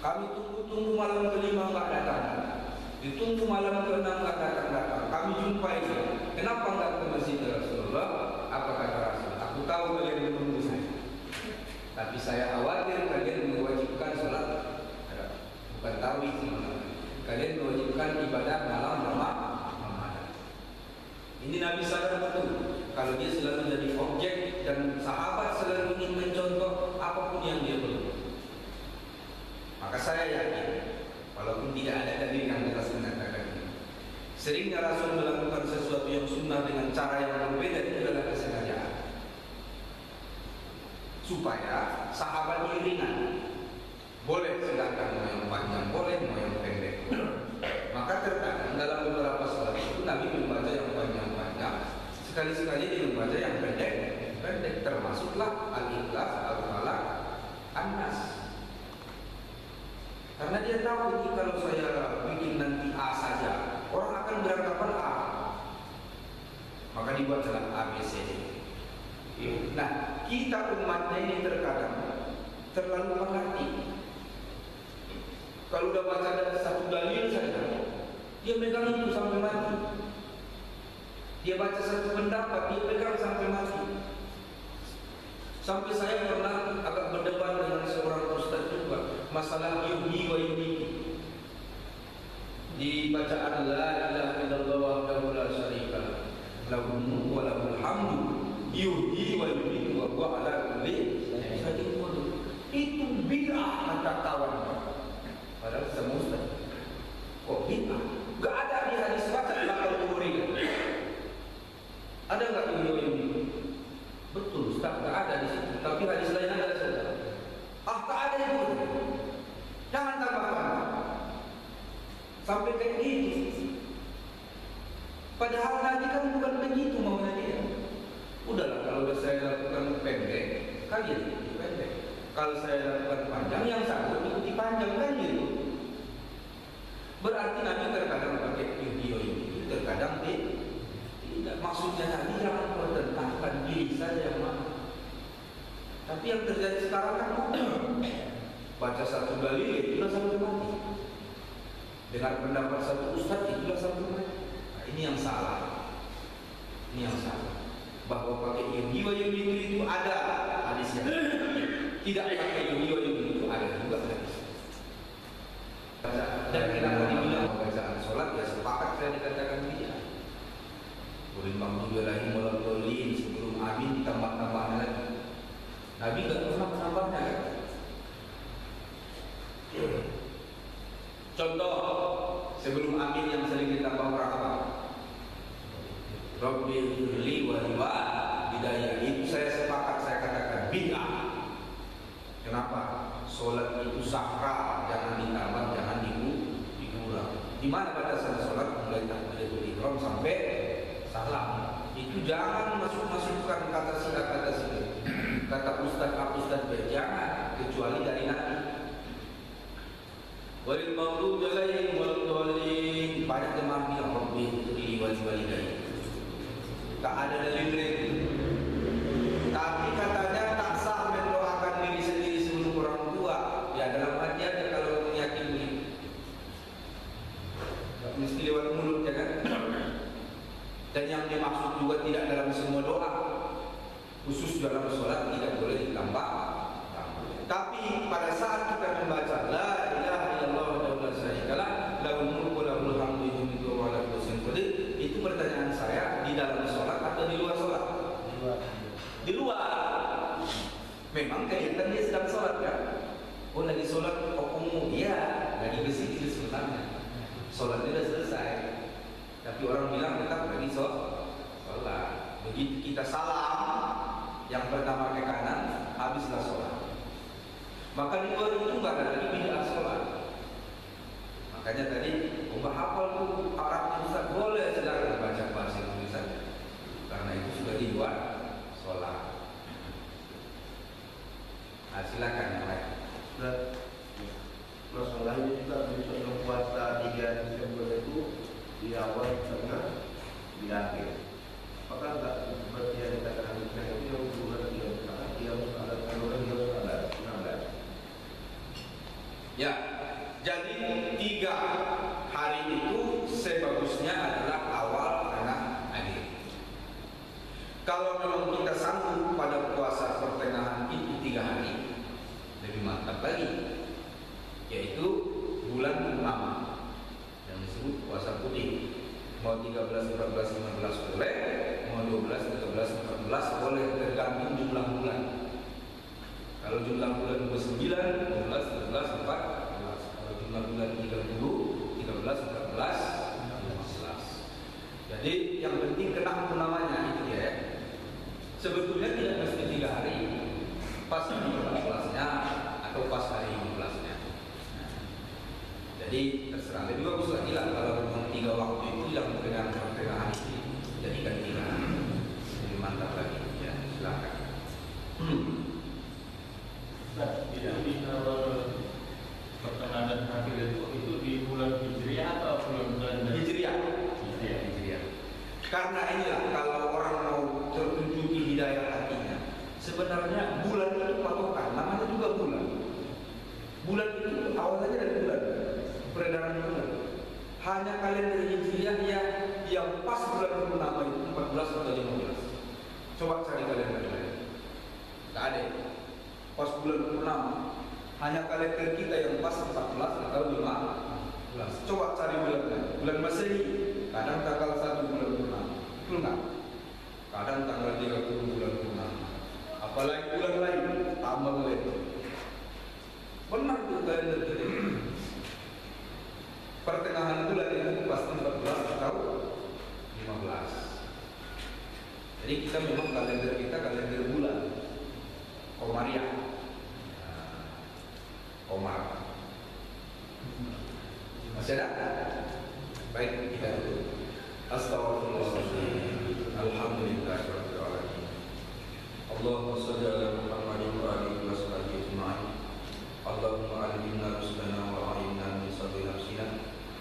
S3: Kami tunggu malam ke-5 enggak datang. Ditunggu malam ke-6 enggak datang. Kami jumpai dia. Kenapa enggak ke masjid Rasulullah? Apa kata Rasul? Aku tahu kalian menunggu saya. Tapi saya khawatir kalian mewajibkan sholat, bukan tarawih, kalian mewajibkan ibadah malam Ramadan. Ini Nabi sadar betul kalau dia selalu jadi objek dan sahabat selalu ingin mencontoh apapun yang dia perlu. Maka saya yakin, walaupun tidak ada dalil yang jelas mengatakan ini, seringnya Rasul melakukan sesuatu yang sunnah dengan cara yang berbeda itu adalah kesengajaan. Supaya sahabat ringan. Boleh silakan mau yang panjang, boleh mau yang pendek. Maka terkadang dalam beberapa sholat itu Nabi membaca yang panjang-panjang, sekali-sekali dia membaca yang pendek. Termasuklah Al-Ikhlas, Al-Falaq, An-Nas. Karena dia tahu ini kalau saya bikin nanti A saja, orang akan beranggapan A. Maka dibuatlah A, B, C, D. Nah, kita umatnya ini terkadang terlalu fanatik. Kalau udah baca dari satu dalil saja, dia pegang itu sampai mati. Dia baca satu pendapat, dia pegang sampai mati. Sampai saya pernah agak berdebat dengan seorang ustaz juga masalah yuhyi wa yumiitu. Di bacaan la ilaha illallah wahdahu la syarika lahu mulku wa lahul hamdu yuhyi wa yumiitu wa huwa ala kulli syai'in qadir. Itu bid'ah kata kawan. Padahal semua ustaz. Kok bid'ah? Enggak ada di hadis baca lakal kuburi. Ada enggak yuhyi wa yumiitu? Betul ustaz, enggak ada di situ. Tapi hadis lain ada saja. Tak ada itu. Jangan tambahkan. Sampai kayak gitu. Padahal Nabi kan bukan begitu maunya dia. Udahlah kalau saya lakukan pendek, kalian ikuti pendek. Kalau saya lakukan panjang, yang satu ikuti panjang kan gitu. Berarti Nabi terkadang pakai video ini, terkadang tidak. Maksudnya Nabi jangan pertentangkan diri saja yang mana. Tapi yang terjadi sekarang kan baca satu dalil itulah sampai mati. Dengan pendapat satu ustaz itulah sampai mati. Nah, ini yang salah. Ini yang salah. Bahwa pakai yuhyi wa yumiitu itu ada hadisnya. Tidak pakai yuhyi wa yumiitu itu ada juga hadisnya. Dan kenapa dibilang bacaan sholat ya sepakat saya dikatakan dia. Berimbang juga lagi malam dolin sebelum amin ditambah-tambahnya lagi. Nabi tidak pernah menambahnya kan? Contoh sebelum amin yang sering ditambah berapa? Rabbi firli wa riwa hidayah. Itu saya sepakat, saya katakan bid'ah. Kenapa? Solat itu sakral, jangan ditambah, jangan Di mana batasan sholat mulai takbiratul ihram sampai salam. Itu jangan masukkan kata sini. Kata ustaz jangan, kecuali dari Nabi. Walil maghdubi alaihim waladdallin. Banyak jemaah bilang Rabbi ighfirli wa liwalidayya. Tak ada dalil. Tapi katanya tak sah mendoakan diri sendiri sebelum orang tua. Ya dalam hati aja kalau meyakini. Tak mesti lewat mulut ya kan. Dan yang dimaksud juga tidak dalam semua doa. Khusus dalam sholat tidak boleh ditambah. Tapi pada saat kita membaca La ilaha illallah wa la syarikalah lahul mulku wa lahul hamdu yuhyidu wa la yumiitu, itu pertanyaan saya, di dalam sholat atau di luar sholat? Di luar. Memang kelihatan dia sedang sholat kan? Oh lagi sholat umum, iya, lagi berzikir sebenarnya. Sholatnya sudah selesai. Tapi orang bilang tetap lagi sholat. Begitu kita salam, yang pertama ke kanan, habislah sholat. Maka di luar itu nggak ada lagi bid'ah sholat. Makanya tadi Mbak hafal tuh Arabnya Ustaz, boleh silakan baca bahasa Indonesia, karena itu sudah di luar sholat. Nah, silakan yang lain.
S6: Masalahnya juga besok puasa 3 Desember itu di awal, tengah, di akhir. Apakah enggak seperti yang dikatakan itu yang bulan yang harus ada kalori yang harus ada 16?
S3: Ya, jadi 3 hari itu sebagusnya adalah awal, tengah, akhir. Kalau memang kita sanggup pada puasa pertengahan itu 3 hari, lebih mantap lagi, yaitu bulan pertama yang disebut puasa putih. Mau 13, 14, 15 boleh, mau 12, 13, 14 boleh, tergantung jumlah bulan. Kalau jumlah bulan 29, 12, 13, 14. Kalau jumlah bulan 30, 13, 14, 15. Jadi yang penting kena namanya itu ya. Sebetulnya tidak mesti 3 hari, pas hari 14-nya atau pas hari 15-nya. Jadi terserah. Lebih bagus lagi lah kalau memang 3 waktu itu yang dengan pertengahan itu jadikan 3 hari. Lebih mantap lagi ya, silakan.
S4: Tidak di pertengahan dan akhir itu di bulan Hijriah atau bulan
S3: Hijriah. Karena inilah kalau orang mau tertunjuki hidayah hatinya, sebenarnya bulan itu patokan, namanya juga bulan. Bulan itu awalnya dari bulan, peredaran bulan. Hanya kalender Hijriah yang pas bulan purnama itu 14 atau 15. Coba cari kalender lain. Tak ada. Pas bulan purnama, hanya kalender kita yang pas 14 atau 15. Coba cari bulan lain. Bulan Masehi, kadang tanggal 1 bulan purnama. Betul nggak? Kadang tanggal 30 bulan purnama. Apalagi bulan lain, tambah lagi. Benar tuh kalender kita. Pertengahan bulan itu pasti 14 atau 15. Jadi kita memang kalender kita kalender bulan. Komariah. Omar. Masih ada? Baik, kita tutup. Astaghfirullahaladzim. Alhamdulillahirabbil alamin. Allahumma shalli ala Muhammadin wa alihi wa sahbihi ajma'in. Allahumma allimna rusdana wa a'inna min sabili nafsina.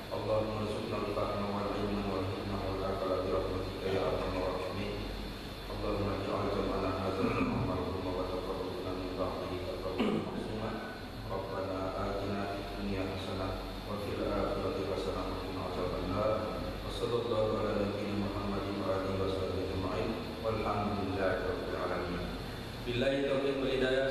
S3: Allahumma rzuqna al-fahma wal ilma wal hikma wal aqla bi rahmatika ya arhamar rahimin. Allahumma ij'al jam'ana hadzal jam'an marhuma wa taqabbal min ba'dihi taqabbalan maksuma. Rabbana atina fid dunya hasanah wa fil akhirati hasanah wa qina adzabannar. Wa sallallahu ala nabiyyina Muhammadin wa alihi wa sahbihi ajma'in. Walhamdulillahi rabbil alamin. Billahi taufiq wal hidayah.